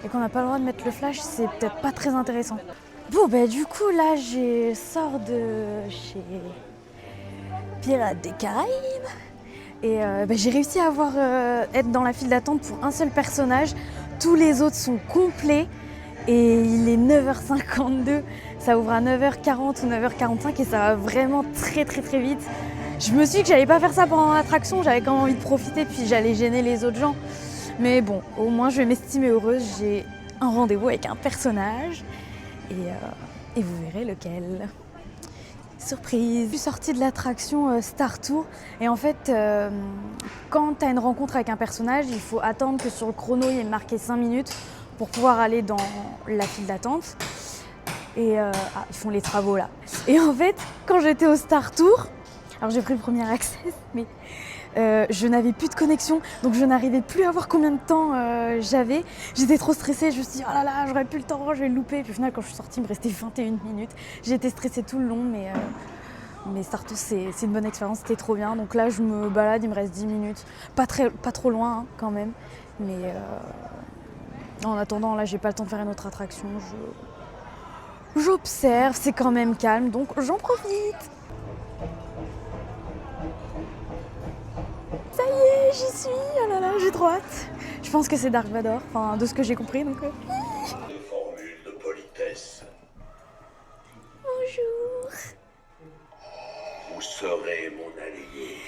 et qu'on n'a pas le droit de mettre le flash, c'est peut-être pas très intéressant. Bon, bah du coup, là je sors de chez Pirates des Caraïbes. Et j'ai réussi à être dans la file d'attente pour un seul personnage. Tous les autres sont complets. Et il est 9h52, ça ouvre à 9h40 ou 9h45 et ça va vraiment très très très vite. Je me suis dit que j'allais pas faire ça pendant l'attraction, j'avais quand même envie de profiter puis j'allais gêner les autres gens. Mais bon, au moins je vais m'estimer heureuse, j'ai un rendez-vous avec un personnage et vous verrez lequel. Surprise! Je suis sortie de l'attraction Star Tour et en fait, quand tu as une rencontre avec un personnage, il faut attendre que sur le chrono il y ait marqué 5 minutes pour pouvoir aller dans la file d'attente. Et ils font les travaux là. Et en fait, quand j'étais au Star Tour, alors j'ai pris le premier access, mais je n'avais plus de connexion, donc je n'arrivais plus à voir combien de temps j'avais. J'étais trop stressée, je me suis dit oh là là, j'aurais plus le temps, je vais le louper. Puis au final, quand je suis sortie, il me restait 21 minutes. J'étais stressée tout le long, mais Star Tour, c'est une bonne expérience, c'était trop bien. Donc là, je me balade, il me reste 10 minutes. Pas trop loin hein, quand même, mais... En attendant, là, j'ai pas le temps de faire une autre attraction. J'observe, c'est quand même calme, donc j'en profite. Ça y est, j'y suis. Oh là là, j'ai trop hâte. Je pense que c'est Dark Vador, enfin, de ce que j'ai compris, donc... De formule de politesse. Bonjour. Vous serez mon allié.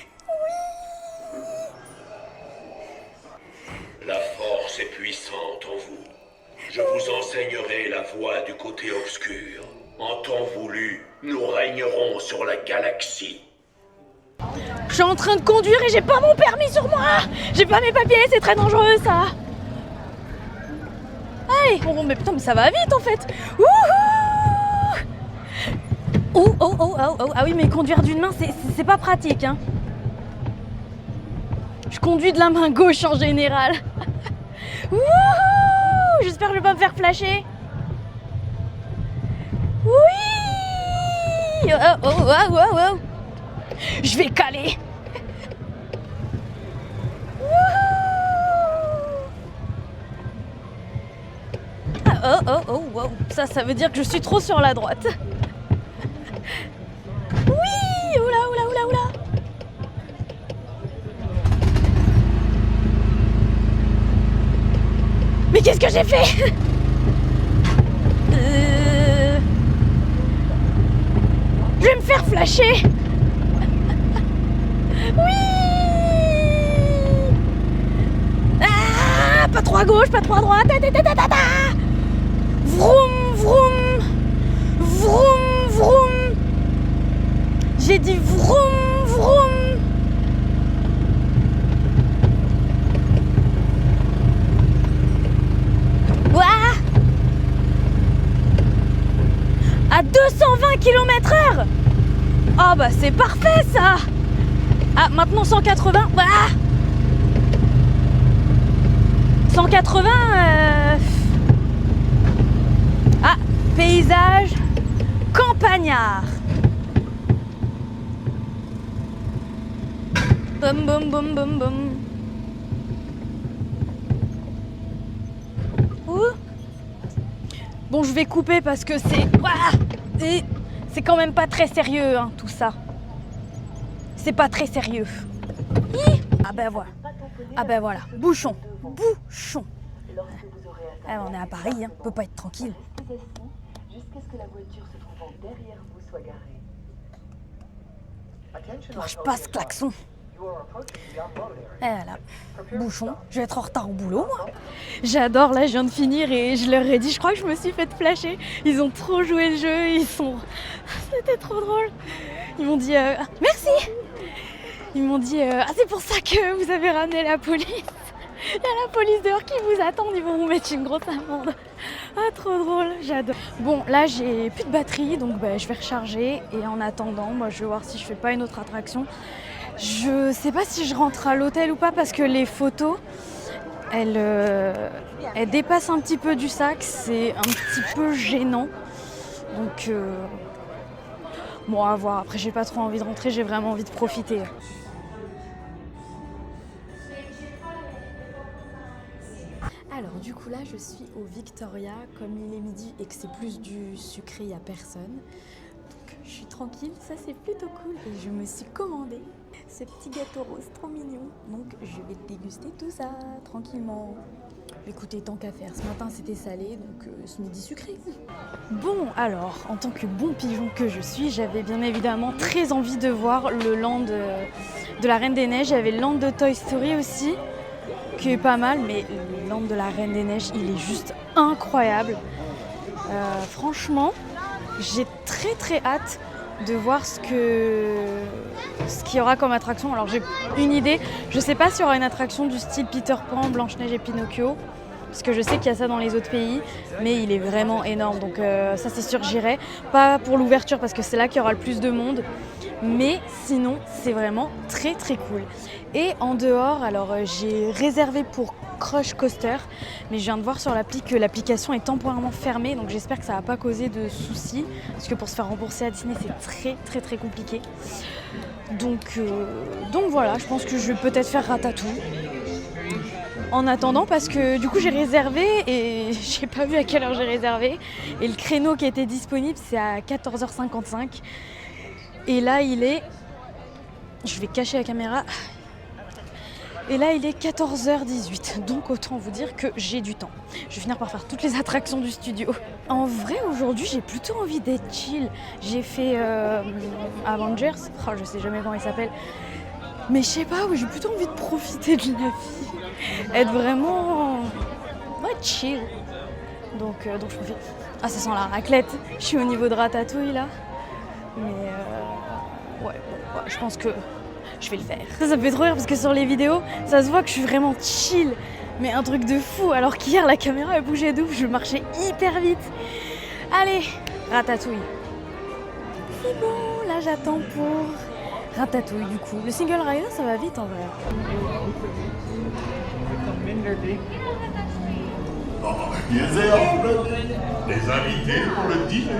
La force est puissante en vous. Je vous enseignerai la voie du côté obscur. En temps voulu, nous régnerons sur la galaxie. Je suis en train de conduire et j'ai pas mon permis sur moi. J'ai pas mes papiers, c'est très dangereux ça. Allez, bon, mais putain, mais ça va vite en fait. Wouhou. Oh. Ah oui, mais conduire d'une main, c'est pas pratique, hein. Je conduis de la main gauche en général. Wouhou! J'espère que je vais pas me faire flasher. Oui! Oh. Je vais caler. Oh. Ça veut dire que je suis trop sur la droite. Oui! Oula. Mais qu'est-ce que j'ai fait? Je vais me faire flasher. Oui. Ah, pas trop à gauche, pas trop à droite. Vroom. J'ai dit vroom. 220 km/h. Ah bah c'est parfait ça. Ah maintenant 180. Voilà. 180 Ah, paysage campagnard. Boum boum boum boum boum. Ouh. Bon, je vais couper parce que c'est... Et c'est quand même pas très sérieux, hein, tout ça. C'est pas très sérieux. Ah ben voilà. Ah ben voilà. Bouchon. Bouchon. Ah, on est à Paris, hein. On peut pas être tranquille. Jusqu'à ce que la voiture se trouvant derrière vous soit garée. Moi, je passe klaxon. Et voilà. Bouchon. Je vais être en retard au boulot, moi. J'adore, là, je viens de finir et je leur ai dit, je crois que je me suis fait flasher. Ils ont trop joué le jeu, ils sont... C'était trop drôle. Ils m'ont dit, merci. Ils m'ont dit, ah, c'est pour ça que vous avez ramené la police. Il y a la police dehors qui vous attend, ils vont vous mettre une grosse amende. Ah, trop drôle, j'adore. Bon, là, j'ai plus de batterie, donc bah, je vais recharger. Et en attendant, moi, je vais voir si je fais pas une autre attraction. Je sais pas si je rentre à l'hôtel ou pas parce que les photos, elles dépassent un petit peu du sac. C'est un petit peu gênant. Donc, bon, à voir. Après, j'ai pas trop envie de rentrer, j'ai vraiment envie de profiter. Alors du coup là je suis au Victoria, comme il est midi et que c'est plus du sucré, il n'y a personne. Donc je suis tranquille, ça c'est plutôt cool. Et je me suis commandé ce petit gâteau rose trop mignon. Donc je vais déguster tout ça tranquillement. Écoutez, tant qu'à faire, ce matin c'était salé, donc ce midi sucré. Bon alors, en tant que bon pigeon que je suis, j'avais bien évidemment très envie de voir le land de la Reine des Neiges. Il y avait le land de Toy Story aussi, qui est pas mal, mais le land de la Reine des Neiges, il est juste incroyable. Franchement, j'ai très hâte de voir ce qu'il y aura comme attraction. Alors j'ai une idée, je sais pas s'il y aura une attraction du style Peter Pan, Blanche-Neige et Pinocchio, parce que je sais qu'il y a ça dans les autres pays, mais il est vraiment énorme, donc ça c'est sûr j'irai. Pas pour l'ouverture parce que c'est là qu'il y aura le plus de monde, mais sinon c'est vraiment très cool. Et en dehors, alors j'ai réservé pour Crush Coaster, mais je viens de voir sur l'appli que l'application est temporairement fermée, donc j'espère que ça va pas causer de soucis, parce que pour se faire rembourser à Disney c'est très compliqué. Donc voilà, je pense que je vais peut-être faire Ratatouille en attendant, parce que du coup j'ai réservé et j'ai pas vu à quelle heure j'ai réservé, et le créneau qui était disponible c'est à 14h55 et là il est, je vais cacher la caméra, et là il est 14h18, donc autant vous dire que j'ai du temps. Je vais finir par faire toutes les attractions du studio. En vrai aujourd'hui j'ai plutôt envie d'être chill. J'ai fait Avengers, oh, je sais jamais comment il s'appelle, mais je sais pas, j'ai plutôt envie de profiter de la vie, être vraiment chill. Donc je profite. Ah, ça sent la raclette. Je suis au niveau de Ratatouille là, mais ouais, je pense que je vais le faire. Ça me fait trop rire parce que sur les vidéos, ça se voit que je suis vraiment chill, mais un truc de fou, alors qu'hier la caméra elle bougeait de ouf, je marchais hyper vite. Allez, Ratatouille. C'est bon, là j'attends pour Ratatouille du coup. Le single rider ça va vite en vrai. Bien sûr, les invités pour le dîner.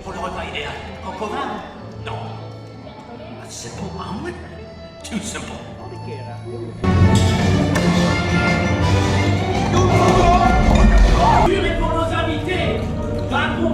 Pour le repas idéal, en commun? Non. A simple omelet? Too simple. Jurez pour nos invités! Va pour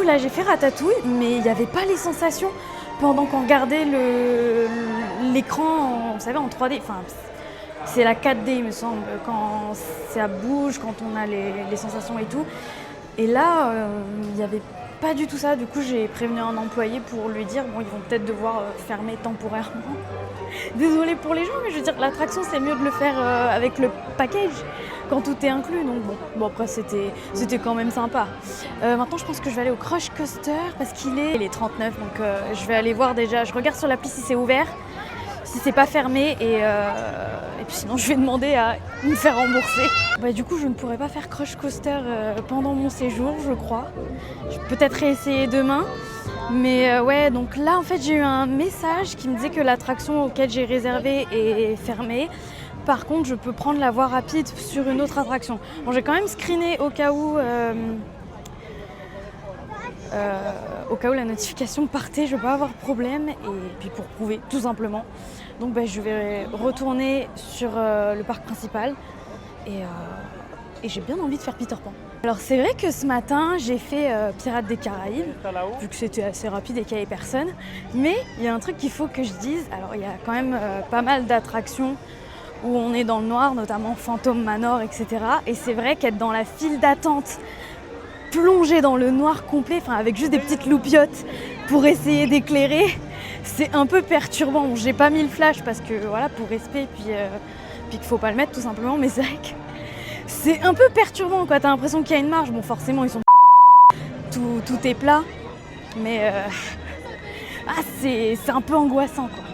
Là j'ai fait Ratatouille, mais il n'y avait pas les sensations pendant qu'on regardait l'écran, vous savez, en 3D. Enfin, c'est la 4D il me semble, quand ça bouge, quand on a les sensations et tout. Et là, il y avait pas du tout ça. Du coup, j'ai prévenu un employé pour lui dire bon, ils vont peut-être devoir fermer temporairement. Désolée pour les gens, mais je veux dire, l'attraction, c'est mieux de le faire avec le package quand tout est inclus. Donc bon après, c'était quand même sympa. Maintenant, je pense que je vais aller au Crush Coaster parce qu'il est 39. Donc je vais aller voir déjà. Je regarde sur l'appli si c'est ouvert, si c'est pas fermé. Et puis sinon, je vais demander à me faire rembourser. Du coup, je ne pourrai pas faire Crush Coaster pendant mon séjour, je crois. Je vais peut-être réessayer demain. Mais ouais, donc là en fait j'ai eu un message qui me disait que l'attraction auquel j'ai réservé est fermée. Par contre, je peux prendre la voie rapide sur une autre attraction. Bon, j'ai quand même screené au cas où la notification partait, je ne vais pas avoir de problème. Et puis pour prouver, tout simplement. Donc je vais retourner sur le parc principal. Et j'ai bien envie de faire Peter Pan. Alors c'est vrai que ce matin j'ai fait Pirates des Caraïbes, vu que c'était assez rapide et qu'il n'y avait personne. Mais il y a un truc qu'il faut que je dise. Alors il y a quand même pas mal d'attractions où on est dans le noir, notamment Phantom Manor, etc. Et c'est vrai qu'être dans la file d'attente, plongé dans le noir complet, avec juste des petites loupiottes pour essayer d'éclairer, c'est un peu perturbant. Bon, j'ai pas mis le flash parce que voilà, pour respect, puis qu'il faut pas le mettre tout simplement, mais c'est vrai que c'est un peu perturbant quoi, t'as l'impression qu'il y a une marge. Bon, forcément ils sont tout est plat, mais c'est un peu angoissant quoi.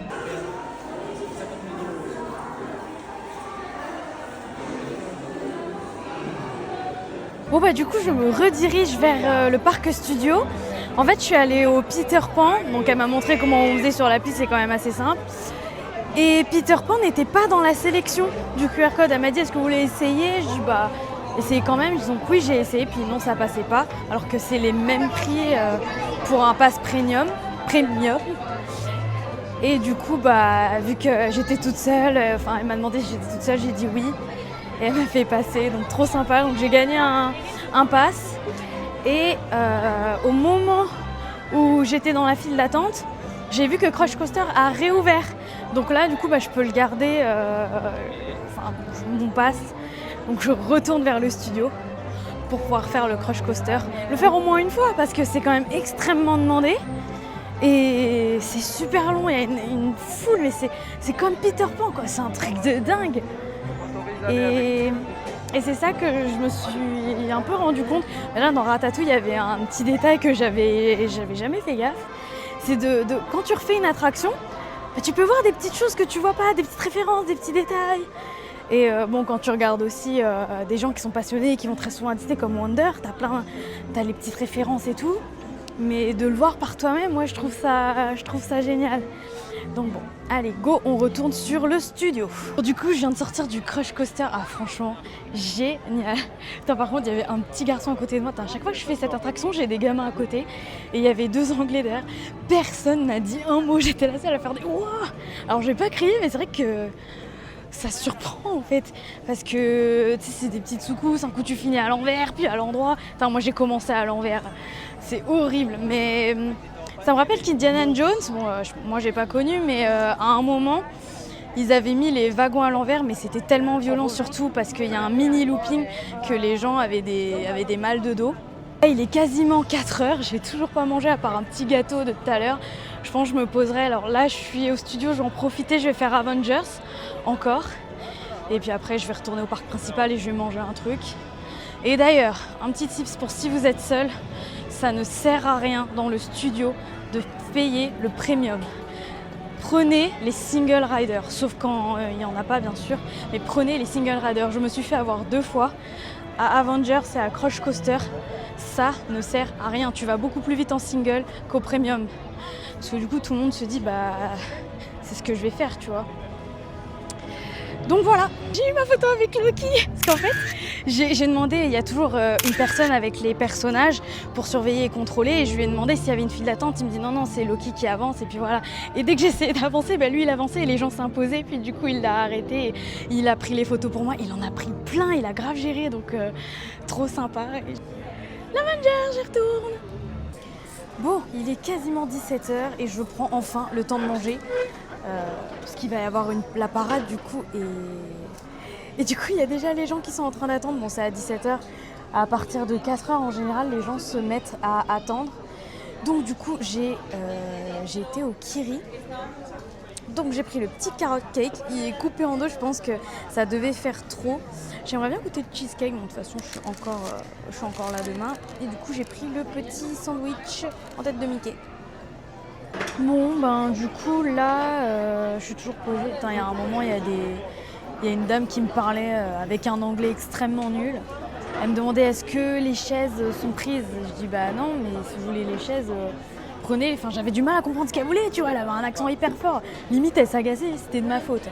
Bon du coup je me redirige vers le parc studio. En fait je suis allée au Peter Pan, donc elle m'a montré comment on faisait sur l'appli, c'est quand même assez simple. Et Peter Pan n'était pas dans la sélection du QR code. Elle m'a dit est-ce que vous voulez essayer? Je dis essayez quand même. Ils disent oui, j'ai essayé, puis non, ça passait pas. Alors que c'est les mêmes prix pour un pass premium. Et du coup, vu que j'étais toute seule, elle m'a demandé si j'étais toute seule, j'ai dit oui. Et elle m'a fait passer, donc trop sympa. Donc j'ai gagné un pass. Et au moment où j'étais dans la file d'attente, j'ai vu que Crush Coaster a réouvert. Donc là, du coup, je peux le garder, mon pass. Donc je retourne vers le studio pour pouvoir faire le Crush Coaster. Le faire au moins une fois parce que c'est quand même extrêmement demandé. Et c'est super long, il y a une foule, mais c'est comme Peter Pan, quoi. C'est un truc de dingue. Et c'est ça que je me suis un peu rendu compte. Mais là, dans Ratatouille, il y avait un petit détail que j'avais jamais fait gaffe. C'est quand tu refais une attraction, tu peux voir des petites choses que tu vois pas, des petites références, des petits détails. Et quand tu regardes aussi des gens qui sont passionnés et qui vont très souvent à Disney comme Wonder, t'as les petites références et tout. Mais de le voir par toi-même, moi je trouve ça génial. Donc bon, allez go, on retourne sur le studio. Du coup, je viens de sortir du Crush Coaster. Ah franchement, génial. Putain, par contre, il y avait un petit garçon à côté de moi. À chaque fois que je fais cette attraction, j'ai des gamins à côté. Et il y avait 2 Anglais derrière. Personne n'a dit un mot. J'étais la seule à faire des ouah. Alors j'ai pas crié, mais c'est vrai que ça surprend en fait. Parce que c'est des petites secousses. Un coup tu finis à l'envers, puis à l'endroit. Enfin, moi j'ai commencé à l'envers. C'est horrible, mais ça me rappelle qu'Indiana Jones, moi j'ai pas connu, mais à un moment, ils avaient mis les wagons à l'envers, mais c'était tellement violent, surtout parce qu'il y a un mini looping que les gens avaient des mal de dos. Là, il est quasiment 4 heures, j'ai toujours pas mangé à part un petit gâteau de tout à l'heure. Je pense que je me poserai. Alors là, je suis au studio, je vais en profiter, je vais faire Avengers encore. Et puis après, je vais retourner au parc principal et je vais manger un truc. Et d'ailleurs, un petit tips pour si vous êtes seul, ça ne sert à rien dans le studio de payer le premium. Prenez les single riders, sauf quand il n'y en a pas bien sûr, mais prenez les single riders. Je me suis fait avoir 2 fois, à Avengers et à Crush Coaster. Ça ne sert à rien, tu vas beaucoup plus vite en single qu'au premium. Parce que du coup tout le monde se dit c'est ce que je vais faire, tu vois. Donc voilà, j'ai eu ma photo avec Loki. Parce qu'en fait, j'ai demandé, il y a toujours une personne avec les personnages pour surveiller et contrôler. Et je lui ai demandé s'il y avait une file d'attente. Il me dit non, c'est Loki qui avance. Et puis voilà. Et dès que j'essayais d'avancer, lui il avançait et les gens s'imposaient. Puis du coup, il l'a arrêté. Et il a pris les photos pour moi. Il en a pris plein, il a grave géré. Donc trop sympa. L'Avenger, j'y retourne. Bon, il est quasiment 17h et je prends enfin le temps de manger. Parce qu'il va y avoir la parade du coup et du coup il y a déjà les gens qui sont en train d'attendre. Bon, c'est à 17h, À partir de 4h, en général, les gens se mettent à attendre. Donc du coup, j'ai été au Kiri. Donc j'ai pris le petit carrot cake, il est coupé en deux, je pense que ça devait faire trop. J'aimerais bien goûter le cheesecake, mais de toute façon je suis encore là demain. Et du coup j'ai pris le petit sandwich en tête de Mickey. Bon ben du coup là, je suis toujours posée. Putain, il y a un moment, il y a une dame qui me parlait avec un anglais extrêmement nul. Elle me demandait est-ce que les chaises sont prises. Je dis bah non, mais si vous voulez les chaises... prenez, enfin j'avais du mal à comprendre ce qu'elle voulait, tu vois, elle avait un accent hyper fort. Limite elle s'agaçait, c'était de ma faute.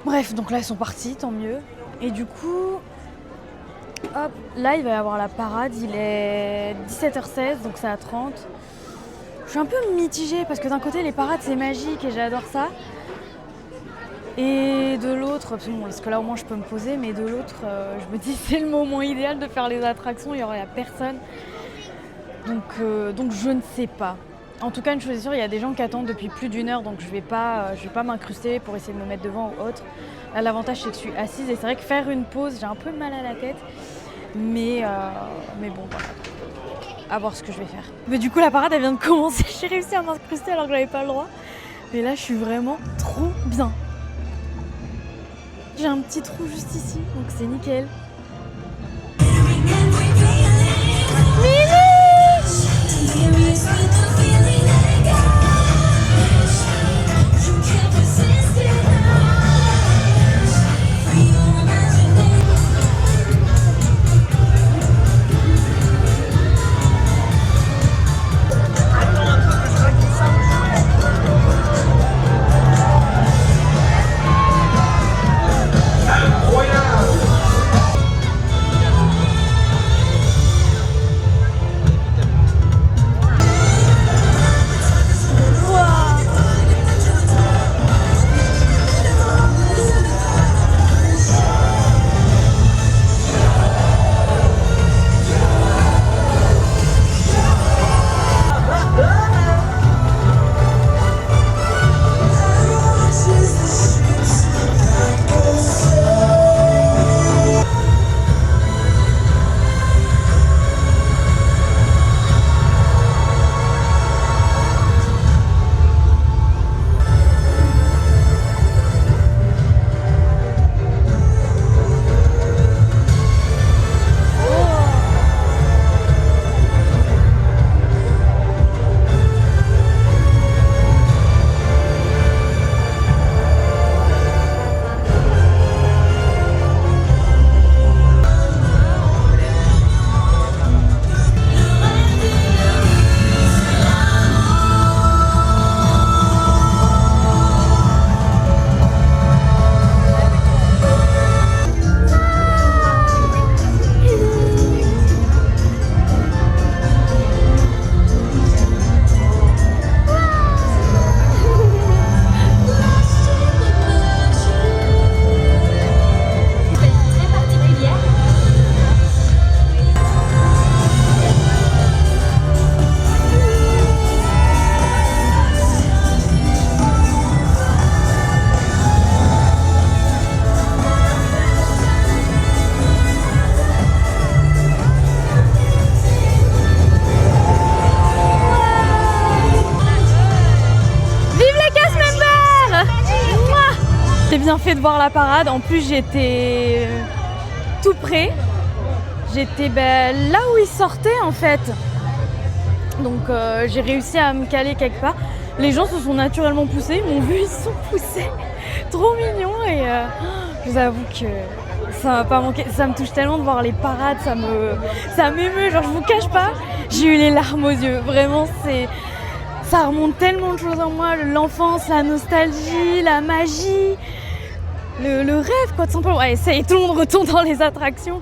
Bref, donc là ils sont partis, tant mieux. Et du coup, hop, là il va y avoir la parade, il est 17h16, donc c'est à 30. Je suis un peu mitigée parce que d'un côté les parades c'est magique et j'adore ça. Et de l'autre, bon, parce que là au moins je peux me poser, mais de l'autre, je me dis c'est le moment idéal de faire les attractions, il n'y aurait personne. Donc je ne sais pas. En tout cas, une chose est sûre, il y a des gens qui attendent depuis plus d'1 heure, donc je vais pas m'incruster pour essayer de me mettre devant ou autre. Là, l'avantage, c'est que je suis assise et c'est vrai que faire une pause, j'ai un peu mal à la tête. Mais bon, voilà. À voir ce que je vais faire. Mais du coup, la parade, elle vient de commencer. J'ai réussi à m'incruster alors que j'avais pas le droit. Mais là, je suis vraiment trop bien. J'ai un petit trou juste ici, donc c'est nickel. J'ai bien fait de voir la parade. En plus, j'étais tout près. J'étais là où ils sortaient en fait. Donc j'ai réussi à me caler quelque part. Les gens se sont naturellement poussés, ils m'ont vu, ils se sont poussés. Trop mignons et je vous avoue que ça m'a pas manqué. Ça me touche tellement de voir les parades, ça m'émeut. Genre je vous cache pas, j'ai eu les larmes aux yeux. Vraiment ça remonte tellement de choses en moi. L'enfance, la nostalgie, la magie, le rêve quoi, tout simplement. Ouais, et tout le monde retourne dans les attractions.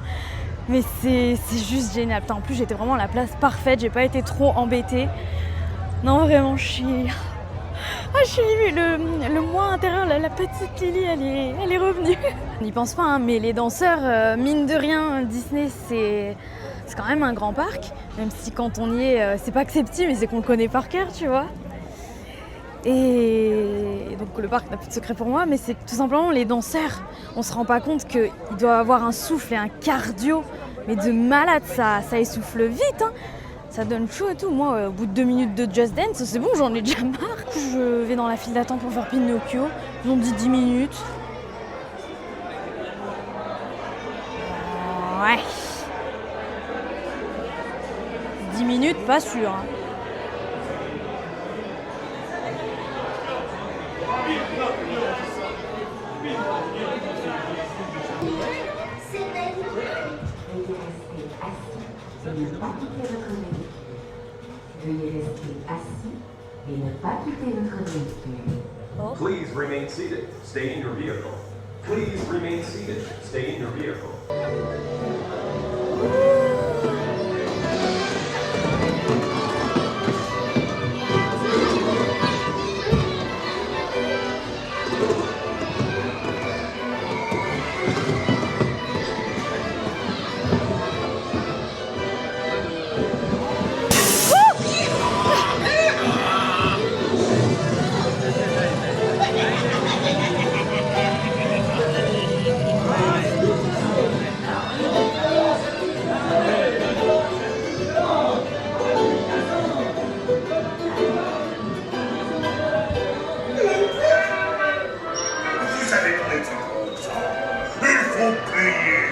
Mais c'est juste génial. Putain, en plus, j'étais vraiment à la place parfaite. J'ai pas été trop embêtée. Non, vraiment, je suis le moi intérieur, la petite Lily, elle est revenue. On n'y pense pas, hein, mais les danseurs, mine de rien, Disney, c'est quand même un grand parc. Même si quand on y est, c'est pas que c'est petit, mais c'est qu'on le connaît par cœur, tu vois. Et donc le parc n'a plus de secret pour moi, mais c'est tout simplement les danseurs. On se rend pas compte qu'ils doivent avoir un souffle et un cardio Mais de malade, ça essouffle vite, hein. Ça donne chaud et tout. Moi, au bout de 2 minutes de Just Dance, c'est bon, j'en ai déjà marre. Je vais dans la file d'attente pour faire Pinocchio. Ils ont dit 10 minutes. Ouais. 10 minutes, pas sûr. Hein. Veuillez rester assis et ne pas quitter votre véhicule. Please remain seated. Stay in your vehicle. Please remain seated. Stay in your vehicle. Vous avez pris du bon temps. Il faut payer.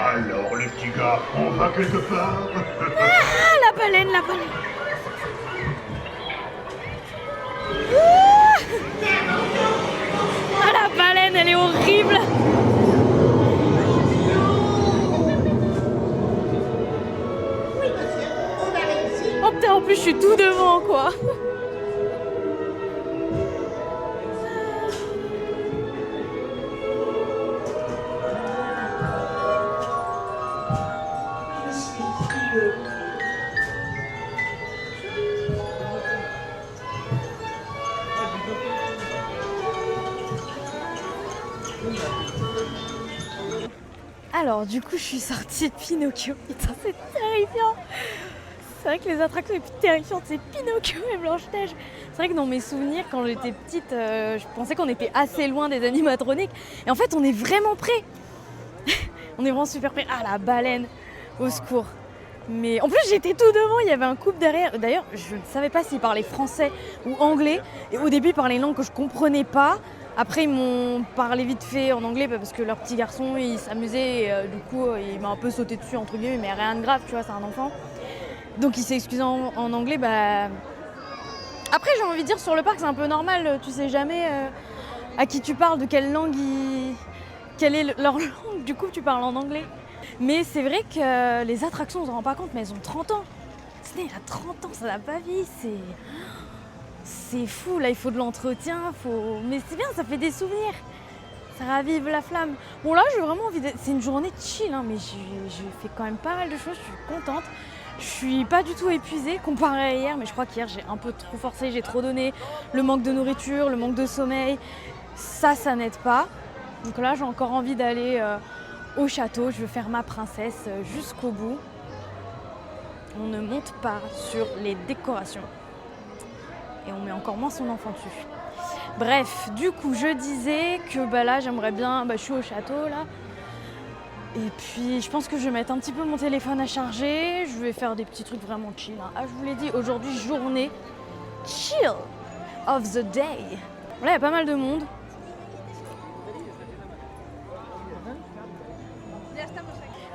Alors, le petit gars, on va quelque part? Ah, la baleine, la baleine. Ah, la baleine, elle est horrible. Oh putain, en plus, je suis tout devant, quoi. Alors, du coup, je suis sortie de Pinocchio. Putain, c'est terrifiant. C'est vrai que les attractions les plus terrifiantes, c'est Pinocchio et Blanche-Neige. C'est vrai que dans mes souvenirs, quand j'étais petite, je pensais qu'on était assez loin des animatroniques. Et en fait, on est vraiment près. On est vraiment super près. Ah, la baleine, au secours. Mais en plus, j'étais tout devant, il y avait un couple derrière. D'ailleurs, je ne savais pas s'ils parlaient français ou anglais. Et au début, ils parlaient une langue que je ne comprenais pas. Après, ils m'ont parlé vite fait en anglais parce que leur petit garçon, il s'amusait. Et, du coup, il m'a un peu sauté dessus, entre guillemets, mais rien de grave, tu vois, c'est un enfant. Donc, il s'est excusé en anglais. Bah... Après, j'ai envie de dire, sur le parc, c'est un peu normal. Tu sais jamais à qui tu parles, de quelle langue quelle est leur langue. Du coup, tu parles en anglais. Mais c'est vrai que les attractions, on se rend pas compte, mais elles ont 30 ans. Disney a 30 ans, ça n'a pas vie, c'est fou, là il faut de l'entretien, mais c'est bien, ça fait des souvenirs. Ça ravive la flamme. Bon là, j'ai vraiment envie de... C'est une journée de chill, hein, mais j'ai fait quand même pas mal de choses, je suis contente. Je suis pas du tout épuisée comparé à hier, mais je crois qu'hier j'ai un peu trop forcé, j'ai trop donné. Le manque de nourriture, le manque de sommeil, ça n'aide pas. Donc là, j'ai encore envie d'aller au château, je veux faire ma princesse jusqu'au bout. On ne monte pas sur les décorations. Et on met encore moins son enfant dessus. Bref, du coup, je disais que là, j'aimerais bien... je suis au château, là. Et puis, je pense que je vais mettre un petit peu mon téléphone à charger. Je vais faire des petits trucs vraiment chill. Hein. Ah, je vous l'ai dit, aujourd'hui, journée chill of the day. Là, il y a pas mal de monde.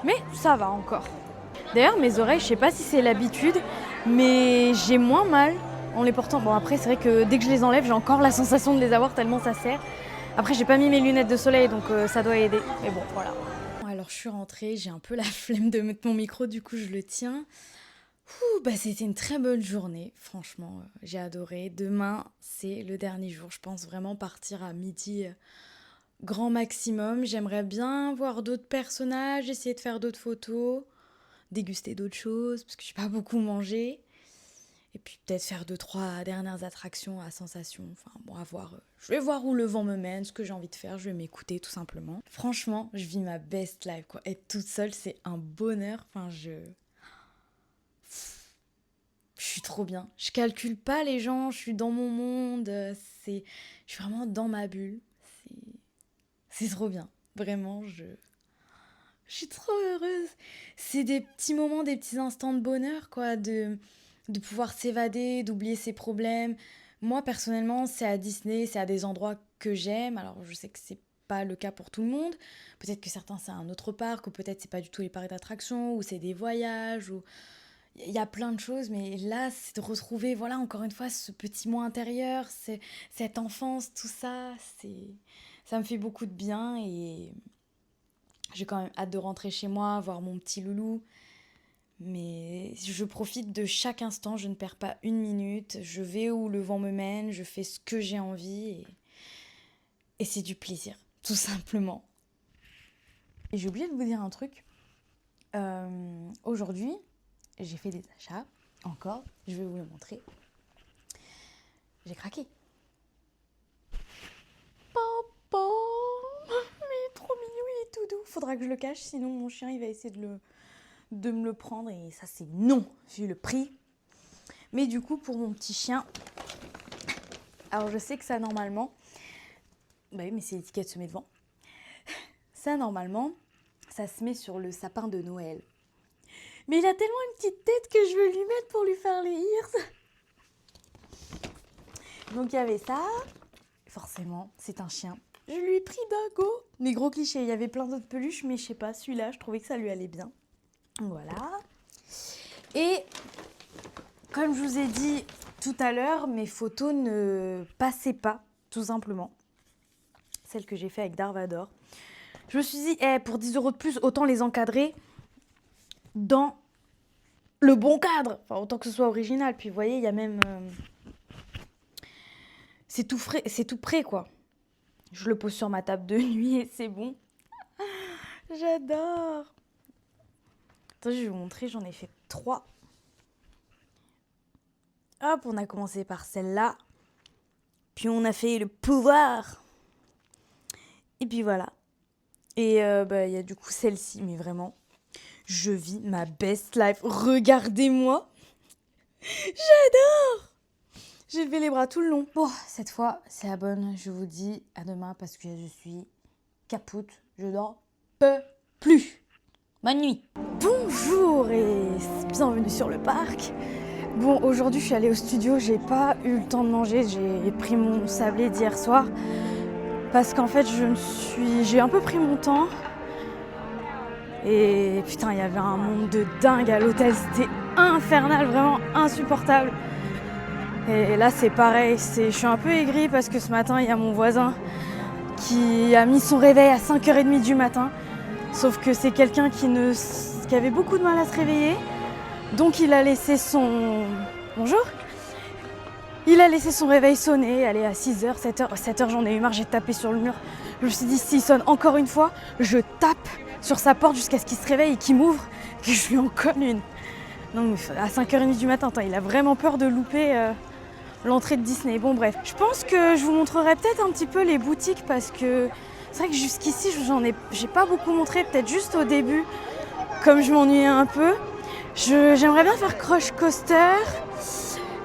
Mais ça va encore. D'ailleurs, mes oreilles, je sais pas si c'est l'habitude, mais j'ai moins mal en les portant. Bon, après, c'est vrai que dès que je les enlève, j'ai encore la sensation de les avoir tellement ça serre. Après, j'ai pas mis mes lunettes de soleil, donc ça doit aider. Mais bon, voilà. Alors, je suis rentrée, j'ai un peu la flemme de mettre mon micro, du coup, je le tiens. C'était une très bonne journée, franchement, j'ai adoré. Demain, c'est le dernier jour, je pense vraiment partir à midi grand maximum. J'aimerais bien voir d'autres personnages, essayer de faire d'autres photos, déguster d'autres choses, parce que je n'ai pas beaucoup mangé. Et puis peut-être faire 2-3 dernières attractions à sensation. Enfin bon, à voir. Je vais voir où le vent me mène, ce que j'ai envie de faire. Je vais m'écouter tout simplement. Franchement, je vis ma best life, quoi. Être toute seule, c'est un bonheur. Enfin, je suis trop bien. Je calcule pas les gens, je suis dans mon monde. Je suis vraiment dans ma bulle. C'est trop bien. Vraiment, je suis trop heureuse. C'est des petits moments, des petits instants de bonheur, quoi, de pouvoir s'évader, d'oublier ses problèmes. Moi, personnellement, c'est à Disney, c'est à des endroits que j'aime. Alors, je sais que c'est pas le cas pour tout le monde. Peut-être que certains, c'est un autre parc, ou peut-être c'est pas du tout les parcs d'attractions, ou c'est des voyages, ou... Il y a plein de choses, mais là, c'est de retrouver, voilà, encore une fois, ce petit moi intérieur, cette enfance, tout ça, ça me fait beaucoup de bien et j'ai quand même hâte de rentrer chez moi, voir mon petit loulou. Mais je profite de chaque instant, je ne perds pas une minute, je vais où le vent me mène, je fais ce que j'ai envie et c'est du plaisir, tout simplement. Et j'ai oublié de vous dire un truc. Aujourd'hui, j'ai fait des achats, encore, je vais vous le montrer. J'ai craqué. Papa, mais il est trop mignon, il est tout doux. Faudra que je le cache, sinon mon chien il va essayer de me le prendre et ça c'est non, vu le prix. Mais du coup, pour mon petit chien, alors je sais que ça normalement, bah oui, mais c'est l'étiquette se met devant. Ça normalement, ça se met sur le sapin de Noël. Mais il a tellement une petite tête que je veux lui mettre pour lui faire les ears. Donc il y avait ça. Forcément, c'est un chien. Je lui ai pris Dago. Mais gros cliché, il y avait plein d'autres peluches, mais je sais pas, celui-là, je trouvais que ça lui allait bien. Voilà. Et comme je vous ai dit tout à l'heure, mes photos ne passaient pas, tout simplement. Celles que j'ai fait avec Darvador. Je me suis dit, pour 10 € de plus, autant les encadrer dans le bon cadre, enfin autant que ce soit original. Puis vous voyez, il y a même c'est tout frais, c'est tout prêt quoi. Je le pose sur ma table de nuit et c'est bon. J'adore. Attends, je vais vous montrer, j'en ai fait 3. Hop, on a commencé par celle-là. Puis on a fait le pouvoir. Et puis voilà. Et il y a du coup celle-ci, mais vraiment je vis ma best life. Regardez-moi. J'adore. J'ai levé les bras tout le long. Bon, cette fois, c'est la bonne. Je vous dis à demain parce que je suis capoute. Je n'en peux plus. Bonne nuit. Bonjour et bienvenue sur le parc. Bon, aujourd'hui, je suis allée au studio. J'ai pas eu le temps de manger. J'ai pris mon sablé d'hier soir. Parce qu'en fait, j'ai un peu pris mon temps. Et putain, il y avait un monde de dingue à l'hôtel, c'était infernal, vraiment insupportable. Et là, c'est pareil, je suis un peu aigrie parce que ce matin, il y a mon voisin qui a mis son réveil à 5h30 du matin. Sauf que c'est quelqu'un qui avait beaucoup de mal à se réveiller. Donc il a laissé son... Bonjour. Il a laissé son réveil sonner, aller à 6h, 7h. 7h, j'en ai eu marre, j'ai tapé sur le mur. Je me suis dit, s'il sonne encore une fois, je tape sur sa porte jusqu'à ce qu'il se réveille et qu'il m'ouvre, que je lui en colle une. Non, à 5h30 du matin, il a vraiment peur de louper l'entrée de Disney. Bon bref, je pense que je vous montrerai peut-être un petit peu les boutiques parce que c'est vrai que jusqu'ici, j'ai pas beaucoup montré, peut-être juste au début, comme je m'ennuyais un peu. J'aimerais bien faire Crush Coaster.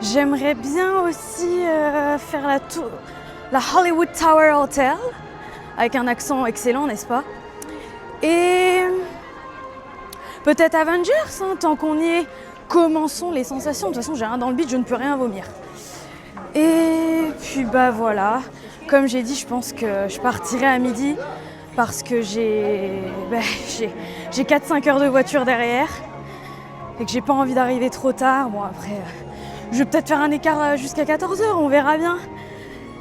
J'aimerais bien aussi faire la Hollywood Tower Hotel, avec un accent excellent, n'est-ce pas? Et peut-être Avengers, hein, tant qu'on y est, commençons les sensations. De toute façon, j'ai rien dans le bide, je ne peux rien vomir. Et puis bah voilà, comme j'ai dit, je pense que je partirai à midi parce que j'ai 4-5 heures de voiture derrière et que j'ai pas envie d'arriver trop tard. Bon après, je vais peut-être faire un écart jusqu'à 14h, on verra bien.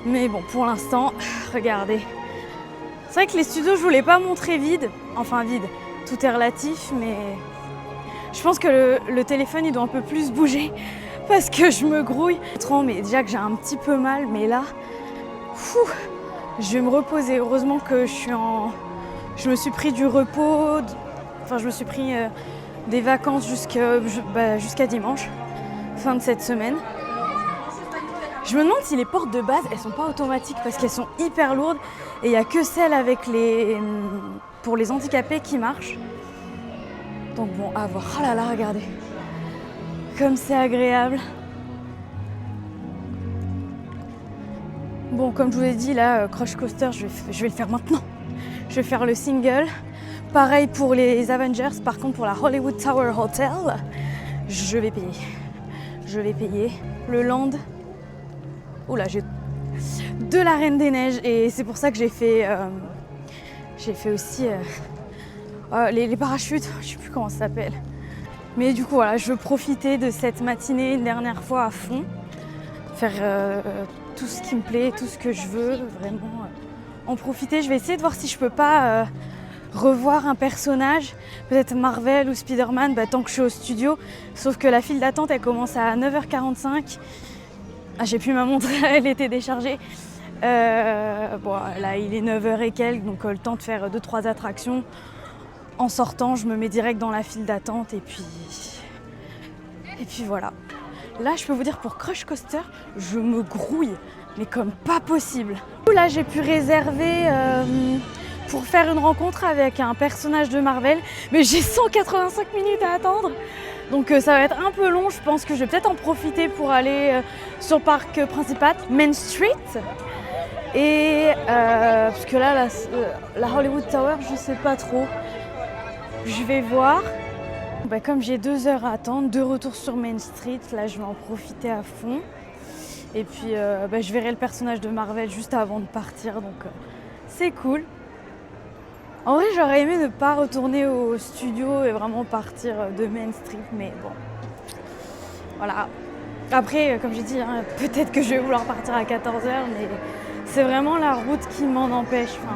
Mais bon, pour l'instant, regardez. C'est vrai que les studios, je voulais pas montrer vide. Enfin vide, tout est relatif, mais je pense que le téléphone, il doit un peu plus bouger parce que je me grouille. Mais déjà que j'ai un petit peu mal, mais là, je vais me reposer. Heureusement que je me suis pris du repos, je me suis pris des vacances jusqu'à dimanche. fin de cette semaine. Je me demande si les portes de base, elles sont pas automatiques parce qu'elles sont hyper lourdes et il n'y a que celles avec pour les handicapés qui marchent. Donc bon, à voir. Oh là là, regardez. Comme c'est agréable. Bon, comme je vous ai dit, là, Crush Coaster, je vais le faire maintenant. Je vais faire le single. Pareil pour les Avengers. Par contre, pour la Hollywood Tower Hotel, je vais payer. Je vais payer. Le land... Oula, j'ai de la Reine des Neiges et c'est pour ça que j'ai fait aussi les parachutes, je sais plus comment ça s'appelle. Mais du coup voilà, je veux profiter de cette matinée une dernière fois à fond, faire tout ce qui me plaît, tout ce que je veux, vraiment en profiter. Je vais essayer de voir si je peux pas revoir un personnage, peut-être Marvel ou Spider-Man, tant que je suis au studio. Sauf que la file d'attente elle commence à 9h45. Ah, j'ai plus ma montre, elle était déchargée. Bon, là, il est 9h et quelques, donc le temps de faire 2-3 attractions. En sortant, je me mets direct dans la file d'attente et puis voilà. Là, je peux vous dire, pour Crush Coaster, je me grouille, mais comme pas possible. Là, j'ai pu réserver pour faire une rencontre avec un personnage de Marvel, mais j'ai 185 minutes à attendre. Donc ça va être un peu long, je pense que je vais peut-être en profiter pour aller sur le parc principal, Main Street. Et parce que là, la Hollywood Tower, je sais pas trop. Je vais voir. Comme j'ai 2 heures à attendre, de retour sur Main Street, là je vais en profiter à fond. Et puis je verrai le personnage de Marvel juste avant de partir, donc c'est cool. En vrai, j'aurais aimé ne pas retourner au studio et vraiment partir de Main Street, mais bon, voilà. Après, comme j'ai dit, peut-être que je vais vouloir partir à 14h, mais c'est vraiment la route qui m'en empêche. Enfin,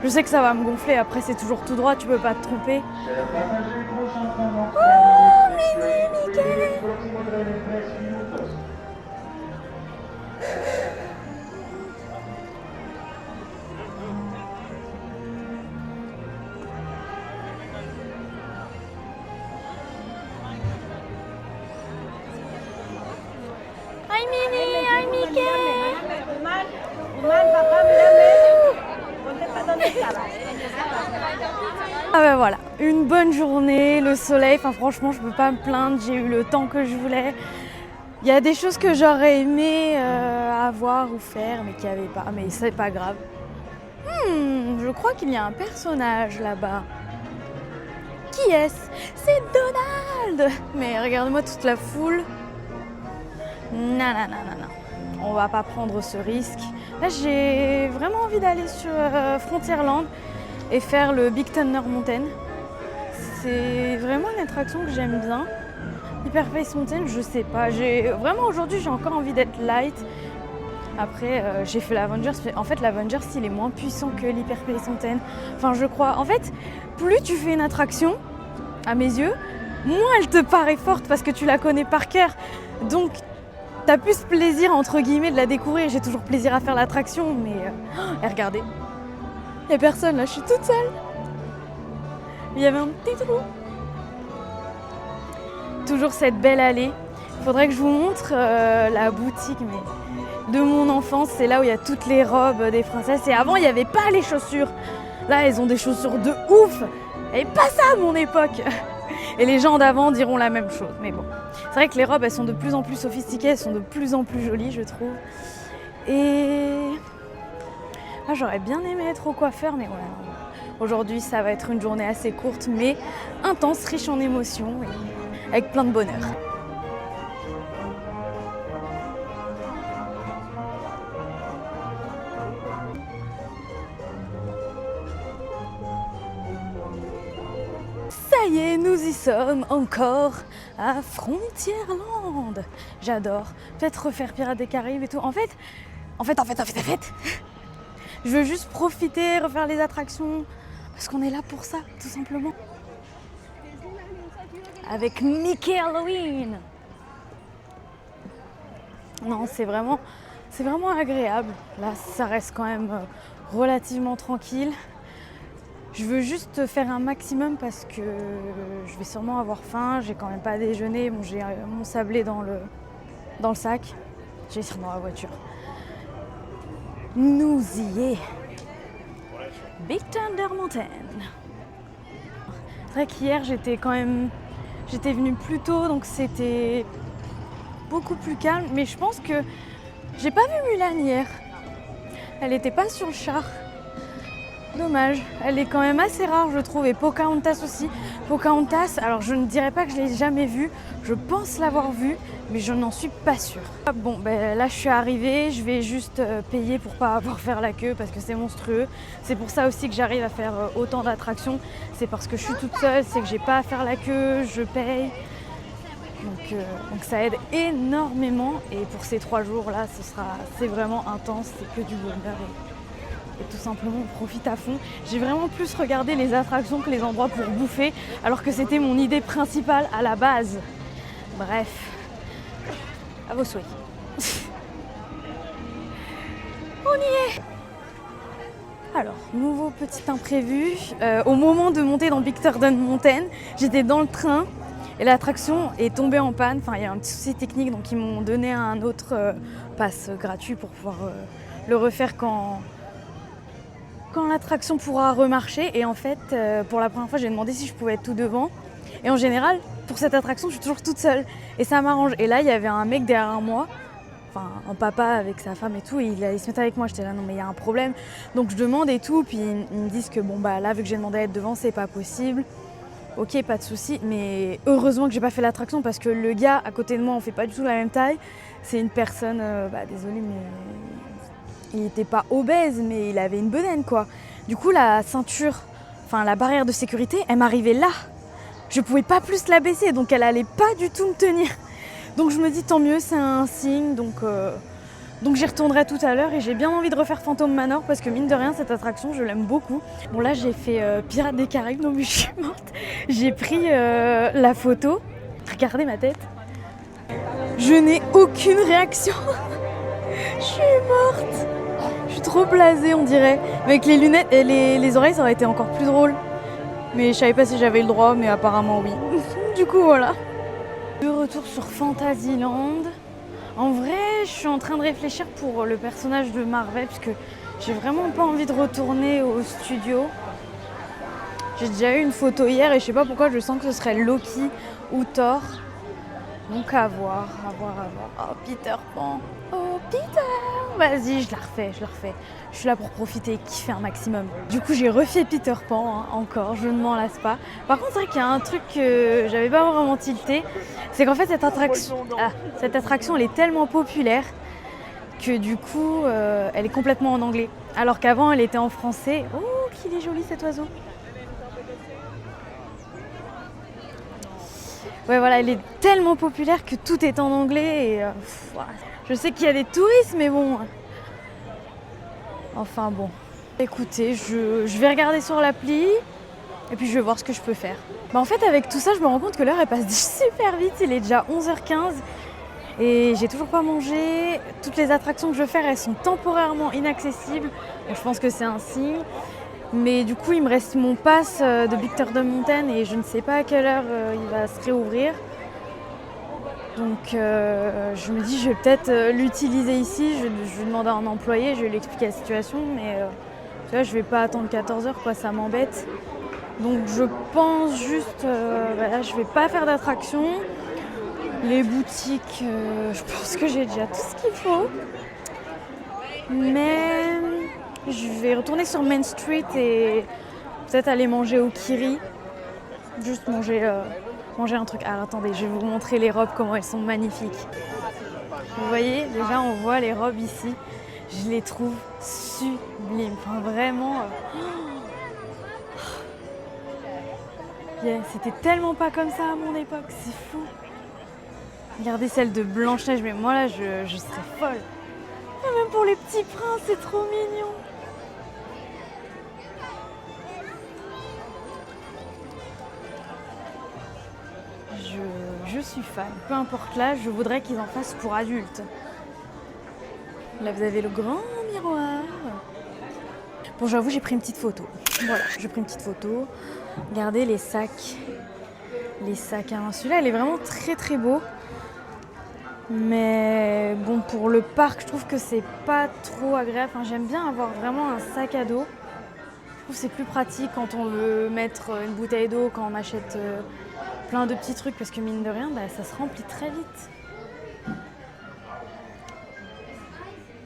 je sais que ça va me gonfler, après c'est toujours tout droit, tu peux pas te tromper. Oh, Minnie, Mickey! Hi Minnie, hi Mickey. Ah voilà, une bonne journée, le soleil, franchement je peux pas me plaindre, j'ai eu le temps que je voulais. Il y a des choses que j'aurais aimé avoir ou faire mais qu'il n'y avait pas, mais c'est pas grave. Je crois qu'il y a un personnage là-bas. Qui est-ce? C'est Donald! Mais regardez-moi toute la foule. Non, on va pas prendre ce risque. Là, j'ai vraiment envie d'aller sur Frontierland et faire le Big Thunder Mountain. C'est vraiment une attraction que j'aime bien. Hyperspace Mountain, je sais pas. Vraiment aujourd'hui, j'ai encore envie d'être light. Après, j'ai fait l'Avengers. En fait, l'Avengers, il est moins puissant que l'Hyperspace Mountain. Enfin, je crois. En fait, plus tu fais une attraction, à mes yeux, moins elle te paraît forte parce que tu la connais par cœur. Donc, t'as plus plaisir, entre guillemets, de la découvrir. J'ai toujours plaisir à faire l'attraction, mais... Et regardez, il n'y a personne là, je suis toute seule. Il y avait un petit trou. Toujours cette belle allée. Il faudrait que je vous montre la boutique mais de mon enfance. C'est là où il y a toutes les robes des princesses. Et avant, il n'y avait pas les chaussures. Là, elles ont des chaussures de ouf. Et pas ça à mon époque. Et les gens d'avant diront la même chose. Mais bon, c'est vrai que les robes, elles sont de plus en plus sophistiquées. Elles sont de plus en plus jolies, je trouve. Et... Ah, j'aurais bien aimé être au coiffeur, mais voilà. Aujourd'hui, ça va être une journée assez courte, mais intense, riche en émotions, et avec plein de bonheur. Ça y est, nous y sommes encore à Frontierland. J'adore. Peut-être refaire Pirates des Caraïbes et tout. En fait, je veux juste profiter, refaire les attractions, parce qu'on est là pour ça, tout simplement. Avec Mickey Halloween. Non, c'est vraiment agréable. Là, ça reste quand même relativement tranquille. Je veux juste faire un maximum parce que je vais sûrement avoir faim. J'ai quand même pas déjeuné. Bon, j'ai mon sablé dans le sac. J'ai sur dans la voiture. Nous y est. Big Thunder Mountain. C'est vrai qu'hier j'étais venue plus tôt, donc c'était beaucoup plus calme. Mais je pense que j'ai pas vu Mulan hier. Elle était pas sur le char. Dommage. Elle est quand même assez rare, je trouve. Et Pocahontas aussi. Pocahontas, alors je ne dirais pas que je l'ai jamais vue. Je pense l'avoir vue, mais je n'en suis pas sûre. Bon, ben là je suis arrivée. Je vais juste payer pour pas avoir à faire la queue parce que c'est monstrueux. C'est pour ça aussi que j'arrive à faire autant d'attractions. C'est parce que je suis toute seule, c'est que j'ai pas à faire la queue, je paye. Donc ça aide énormément. Et pour ces 3 jours là, c'est vraiment intense. C'est que du bonheur. Et tout simplement on profite à fond. J'ai vraiment plus regardé les attractions que les endroits pour bouffer, alors que c'était mon idée principale à la base. Bref, à vos souhaits. On y est. Alors, nouveau petit imprévu. Au moment de monter dans Big Thunder Mountain, j'étais dans le train et l'attraction est tombée en panne. Enfin, il y a un petit souci technique, donc ils m'ont donné un autre pass gratuit pour pouvoir le refaire quand l'attraction pourra remarcher. Et en fait, pour la première fois, j'ai demandé si je pouvais être tout devant. Et en général, pour cette attraction, je suis toujours toute seule. Et ça m'arrange. Et là, il y avait un mec derrière moi, enfin un papa avec sa femme et tout, et il se mettait avec moi. J'étais là, non mais il y a un problème. Donc je demande et tout, puis ils me disent que bon bah là, vu que j'ai demandé à être devant, c'est pas possible. Ok, pas de souci. Mais heureusement que j'ai pas fait l'attraction parce que le gars à côté de moi, on fait pas du tout la même taille. C'est une personne, désolée, mais il n'était pas obèse, mais il avait une bedaine quoi. Du coup, la ceinture, enfin la barrière de sécurité, elle m'arrivait là. Je pouvais pas plus la baisser, donc elle allait pas du tout me tenir. Donc je me dis tant mieux, c'est un signe, donc j'y retournerai tout à l'heure. Et j'ai bien envie de refaire Phantom Manor parce que mine de rien, cette attraction, je l'aime beaucoup. Bon là, j'ai fait Pirates des Caraïbes, non mais je suis morte. J'ai pris la photo, regardez ma tête. Je n'ai aucune réaction. Je suis morte. Je suis trop blasée, on dirait. Avec les lunettes et les oreilles, ça aurait été encore plus drôle. Mais je savais pas si j'avais le droit, mais apparemment oui. Du coup, voilà. De retour sur Fantasyland. En vrai, je suis en train de réfléchir pour le personnage de Marvel, parce que j'ai vraiment pas envie de retourner au studio. J'ai déjà eu une photo hier et je sais pas pourquoi je sens que ce serait Loki ou Thor. Donc à voir. Oh, Peter Pan. Oh, Peter. Vas-y, je la refais. Je suis là pour profiter et kiffer un maximum. Du coup, j'ai refait Peter Pan, hein, encore, je ne m'en lasse pas. Par contre, c'est vrai qu'il y a un truc que j'avais pas vraiment tilté, c'est qu'en fait, cette attraction, elle est tellement populaire que du coup, elle est complètement en anglais. Alors qu'avant, elle était en français. Oh, qu'il est joli cet oiseau. Ouais, voilà, elle est tellement populaire que tout est en anglais et je sais qu'il y a des touristes, mais bon. Enfin bon. Écoutez, je vais regarder sur l'appli et puis je vais voir ce que je peux faire. En fait, avec tout ça, je me rends compte que l'heure elle passe super vite. Il est déjà 11h15 et j'ai toujours pas mangé. Toutes les attractions que je veux faire, elles sont temporairement inaccessibles. Donc, je pense que c'est un signe. Mais du coup, il me reste mon pass de Big Thunder Mountain et je ne sais pas à quelle heure il va se réouvrir. Donc je me dis, je vais peut-être l'utiliser ici. Je vais demander à un employé, je vais lui expliquer la situation. Mais tu vois, je vais pas attendre 14h, quoi, ça m'embête. Donc je pense juste, là, je vais pas faire d'attraction. Les boutiques, je pense que j'ai déjà tout ce qu'il faut. Mais je vais retourner sur Main Street et peut-être aller manger au Kiri. Juste manger un truc. Alors attendez, je vais vous montrer les robes, comment elles sont magnifiques. Vous voyez, déjà on voit les robes ici. Je les trouve sublimes. Enfin vraiment. Yeah, c'était tellement pas comme ça à mon époque, c'est fou. Regardez celle de Blanche-Neige, mais moi là je serais folle. Et même pour les petits princes, c'est trop mignon. Je suis fan. Peu importe l'âge, je voudrais qu'ils en fassent pour adultes. Là, vous avez le grand miroir. Bon, j'avoue, j'ai pris une petite photo. Voilà, j'ai pris une petite photo. Regardez les sacs. Les sacs à main. Celui-là, il est vraiment très très beau. Mais bon, pour le parc, je trouve que c'est pas trop agréable. Enfin, j'aime bien avoir vraiment un sac à dos. Je trouve que c'est plus pratique quand on veut mettre une bouteille d'eau, quand on achète plein de petits trucs, parce que mine de rien, bah, ça se remplit très vite.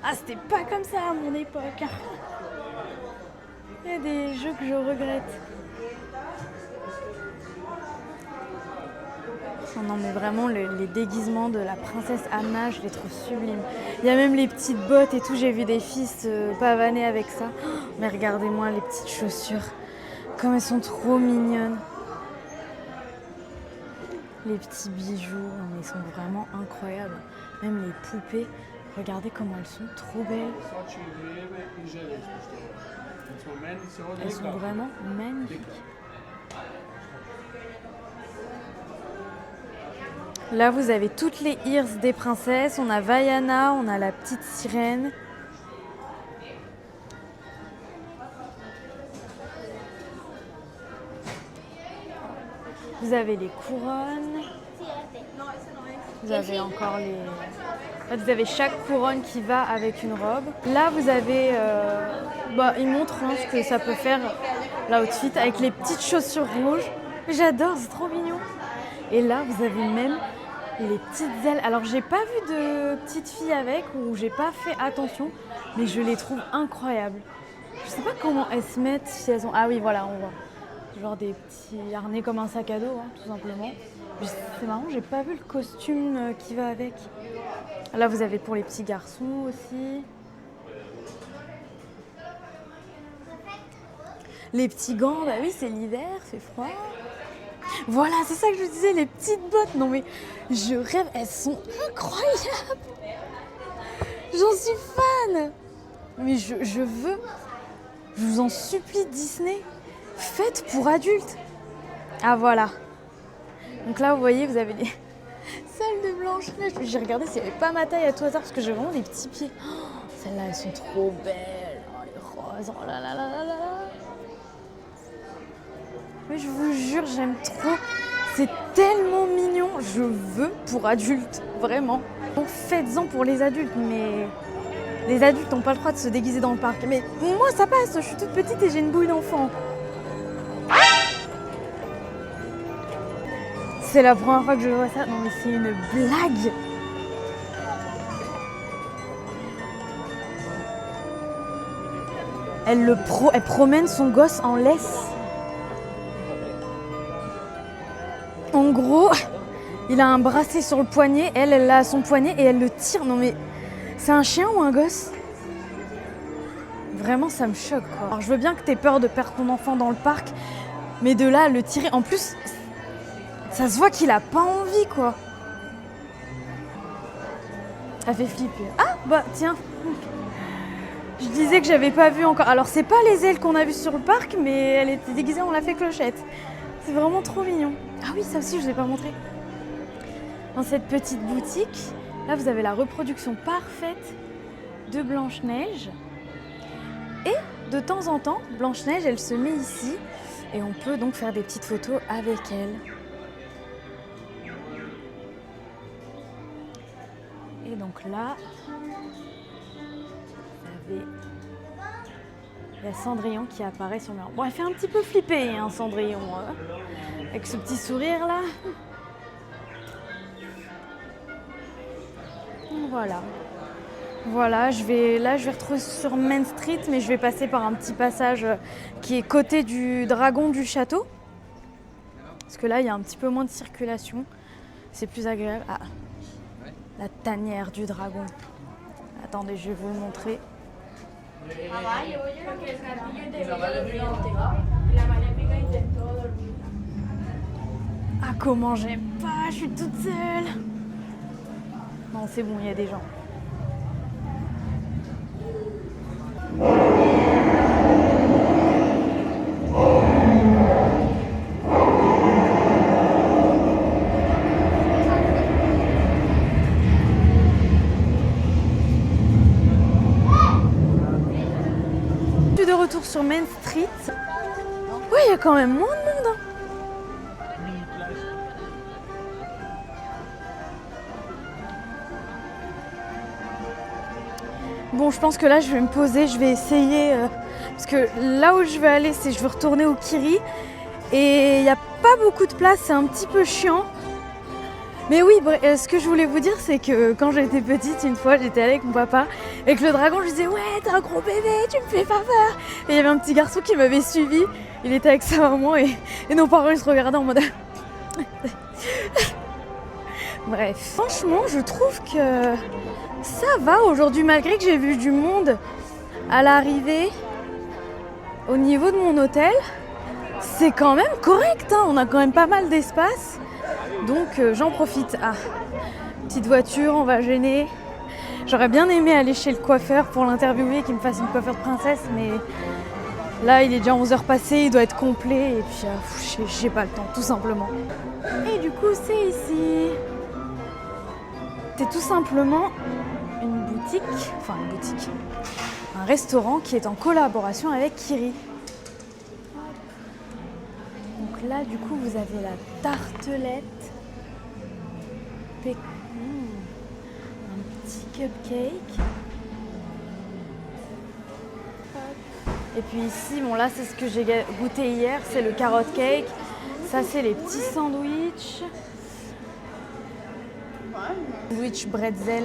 Ah, c'était pas comme ça à mon époque. Il y a des jeux que je regrette. Oh non, mais vraiment, les déguisements de la princesse Anna, je les trouve sublimes. Il y a même les petites bottes et tout. J'ai vu des filles se pavaner avec ça. Oh, mais regardez-moi les petites chaussures. Comme elles sont trop mignonnes. Les petits bijoux, mais ils sont vraiment incroyables. Même les poupées, regardez comment elles sont trop belles. Elles sont vraiment magnifiques. Là, vous avez toutes les ears des princesses. On a Vaiana, on a la petite sirène. Vous avez les couronnes. Vous avez encore les... En fait, vous avez chaque couronne qui va avec une robe. Là, vous avez... ils montrent ce que ça peut faire, l'outfit, avec les petites chaussures rouges. J'adore, c'est trop mignon. Et là, vous avez même les petites ailes. Alors, j'ai pas vu de petites filles avec, ou j'ai pas fait attention, mais je les trouve incroyables. Je sais pas comment elles se mettent, si elles ont... Ah oui, voilà, on voit. Genre des petits harnais comme un sac à dos, tout simplement. C'est marrant, j'ai pas vu le costume qui va avec. Là, vous avez pour les petits garçons aussi. Les petits gants, bah oui, c'est l'hiver, c'est froid. Voilà, c'est ça que je disais, les petites bottes. Non mais, je rêve, elles sont incroyables. J'en suis fan. Mais je veux, je vous en supplie, Disney, faites pour adultes. Ah voilà. Donc là, vous voyez, vous avez les celles de Blanche-Neige. J'ai regardé s'il n'y avait pas ma taille à tout hasard parce que j'ai vraiment des petits pieds. Oh, celles-là, elles sont trop belles. Oh, les roses, oh là là là là là là. Mais je vous jure, j'aime trop. C'est tellement mignon. Je veux pour adultes, vraiment. Bon, faites-en pour les adultes, mais les adultes n'ont pas le droit de se déguiser dans le parc. Mais moi, ça passe. Je suis toute petite et j'ai une bouille d'enfant. C'est la première fois que je vois ça. Non mais c'est une blague. Elle promène son gosse en laisse. En gros, il a un bracelet sur le poignet, elle l'a à son poignet et elle le tire. Non mais, c'est un chien ou un gosse? Vraiment, ça me choque quoi. Alors je veux bien que t'aies peur de perdre ton enfant dans le parc, mais de là à le tirer, en plus... Ça se voit qu'il a pas envie, quoi. Ça fait flipper. Ah, bah tiens. Je disais que j'avais pas vu encore. Alors, c'est pas les ailes qu'on a vues sur le parc, mais elle était déguisée en la fée Clochette. C'est vraiment trop mignon. Ah oui, ça aussi, je vous ai pas montré. Dans cette petite boutique, là, vous avez la reproduction parfaite de Blanche-Neige. Et de temps en temps, Blanche-Neige, elle se met ici. Et on peut donc faire des petites photos avec elle. Et donc là, vous avez la Cendrillon qui apparaît sur le mur. Bon, elle fait un petit peu flipper, hein, Cendrillon, avec ce petit sourire là. Voilà. Voilà, je vais retrouver sur Main Street, mais je vais passer par un petit passage qui est côté du dragon du château. Parce que là, il y a un petit peu moins de circulation. C'est plus agréable. Ah. La tanière du dragon. Attendez, je vais vous le montrer. Ah, comment j'aime pas, je suis toute seule. Non, c'est bon, il y a des gens. sur Main Street. Ouais, il y a quand même moins de monde. Hein. Bon, je pense que là, je vais me poser, je vais essayer. Parce que là où je vais aller, c'est je veux retourner au Kiri. Et il n'y a pas beaucoup de place, c'est un petit peu chiant. Mais oui, ce que je voulais vous dire, c'est que quand j'étais petite, une fois, j'étais allée avec mon papa. Et que le dragon, je lui disais, ouais, t'es un gros bébé, tu me fais pas peur. Et il y avait un petit garçon qui m'avait suivi. Il était avec sa maman et nos parents, ils se regardaient en mode... Bref. Franchement, je trouve que ça va aujourd'hui, malgré que j'ai vu du monde à l'arrivée au niveau de mon hôtel. C'est quand même correct, hein. On a quand même pas mal d'espace. Donc j'en profite. Ah, petite voiture, on va gêner. J'aurais bien aimé aller chez le coiffeur pour l'interviewer, qu'il me fasse une coiffure de princesse, mais là il est déjà 11h passées, il doit être complet et puis j'ai pas le temps, tout simplement. Et du coup c'est ici. C'est tout simplement une boutique, un restaurant qui est en collaboration avec Kiri. Donc là, du coup, vous avez la tartelette, un petit cupcake. Et puis ici, bon là, c'est ce que j'ai goûté hier, c'est le carrot cake. Ça, c'est les petits sandwichs. Sandwich bretzel,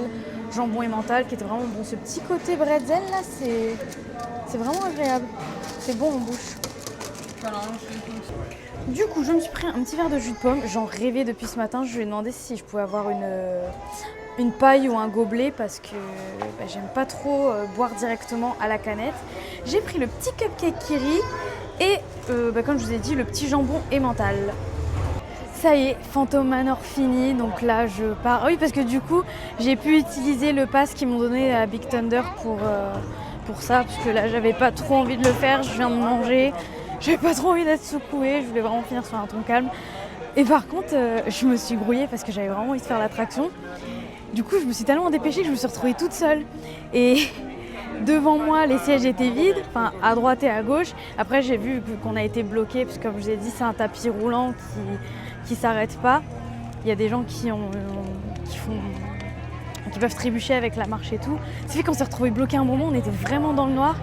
jambon et mental, qui était vraiment bon. Ce petit côté bretzel là, c'est vraiment agréable. C'est bon en bouche. Du coup, je me suis pris un petit verre de jus de pomme. J'en rêvais depuis ce matin. Je lui ai demandé si je pouvais avoir une paille ou un gobelet parce que j'aime pas trop boire directement à la canette. J'ai pris le petit cupcake Kiri et, comme je vous ai dit, le petit jambon emmental. Ça y est, Phantom Manor fini, donc là je pars. Oui, parce que du coup, j'ai pu utiliser le pass qu'ils m'ont donné à Big Thunder pour ça, parce que là j'avais pas trop envie de le faire, je viens de manger, j'avais pas trop envie d'être secouée, je voulais vraiment finir sur un ton calme. Et par contre, je me suis grouillée parce que j'avais vraiment envie de faire l'attraction. Du coup, je me suis tellement dépêchée que je me suis retrouvée toute seule. Et devant moi, les sièges étaient vides, enfin à droite et à gauche. Après, j'ai vu qu'on a été bloqué, parce que comme je vous ai dit, c'est un tapis roulant qui s'arrête pas. Il y a des gens qui peuvent trébucher avec la marche et tout. Ça fait qu'on s'est retrouvés bloqués un moment, on était vraiment dans le noir.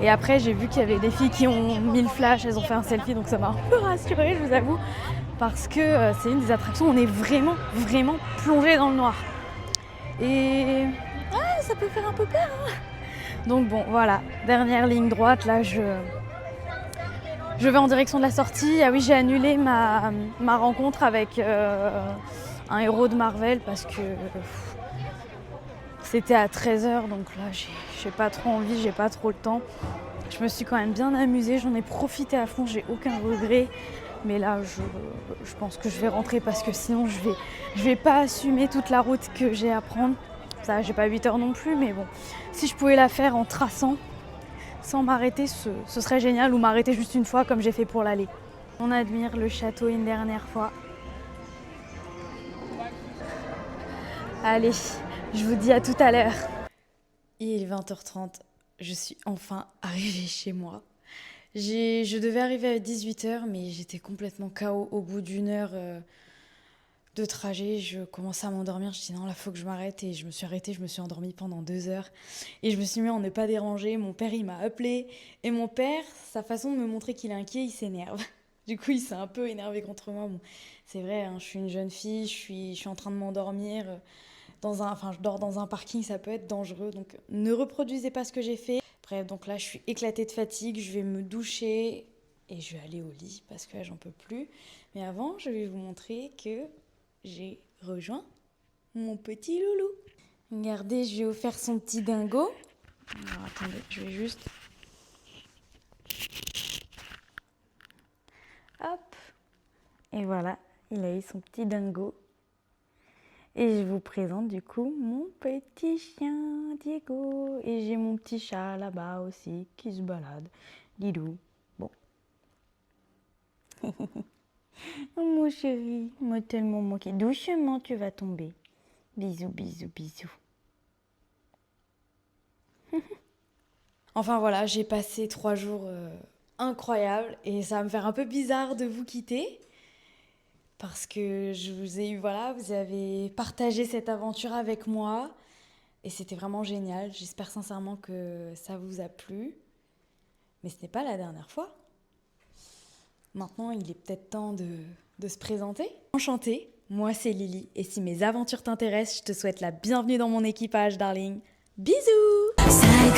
Et après, j'ai vu qu'il y avait des filles qui ont mis le flash, elles ont fait un selfie, donc ça m'a un peu rassurée, je vous avoue. Parce que c'est une des attractions où on est vraiment, vraiment plongé dans le noir. Et ça peut faire un peu peur. Hein. Donc bon, voilà, dernière ligne droite, là je vais en direction de la sortie. Ah oui, j'ai annulé ma rencontre avec un héros de Marvel parce que c'était à 13h, donc là j'ai pas trop envie, j'ai pas trop le temps. Je me suis quand même bien amusée, j'en ai profité à fond, j'ai aucun regret. Mais là, je pense que je vais rentrer parce que sinon je vais pas assumer toute la route que j'ai à prendre. Ça, j'ai pas 8 heures non plus, mais bon, si je pouvais la faire en traçant, sans m'arrêter, ce serait génial, ou m'arrêter juste une fois comme j'ai fait pour l'aller. On admire le château une dernière fois. Allez, je vous dis à tout à l'heure. Il est 20h30, je suis enfin arrivée chez moi. Je devais arriver à 18h, mais j'étais complètement KO au bout d'une heure de trajet. Je commençais à m'endormir, je dis non, là, faut que je m'arrête. Et je me suis arrêtée, je me suis endormie pendant 2 heures. Et je me suis mis à ne pas déranger. Mon père, il m'a appelé. Et mon père, sa façon de me montrer qu'il est inquiet, il s'énerve. Du coup, il s'est un peu énervé contre moi. Bon, c'est vrai, hein, je suis une jeune fille, je suis en train de m'endormir. Je dors dans un parking, ça peut être dangereux. Donc, ne reproduisez pas ce que j'ai fait. Bref, donc là, je suis éclatée de fatigue, je vais me doucher et je vais aller au lit parce que là, j'en peux plus. Mais avant, je vais vous montrer que j'ai rejoint mon petit loulou. Regardez, je lui ai offert son petit dingo. Alors, attendez, je vais juste... Hop. Et voilà, il a eu son petit dingo. Et je vous présente du coup mon petit chien Diego. Et j'ai mon petit chat là-bas aussi qui se balade. Didou. Bon. Mon chéri, m'a tellement manqué. Doucement, tu vas tomber. Bisous, bisous, bisous. Enfin voilà, j'ai passé 3 jours incroyables et ça va me faire un peu bizarre de vous quitter parce que je vous ai eu, voilà, vous avez partagé cette aventure avec moi et c'était vraiment génial. J'espère sincèrement que ça vous a plu, mais ce n'est pas la dernière fois. Maintenant, il est peut-être temps de se présenter. Enchantée, moi c'est Lily et si mes aventures t'intéressent, je te souhaite la bienvenue dans mon équipage, darling. Bisous!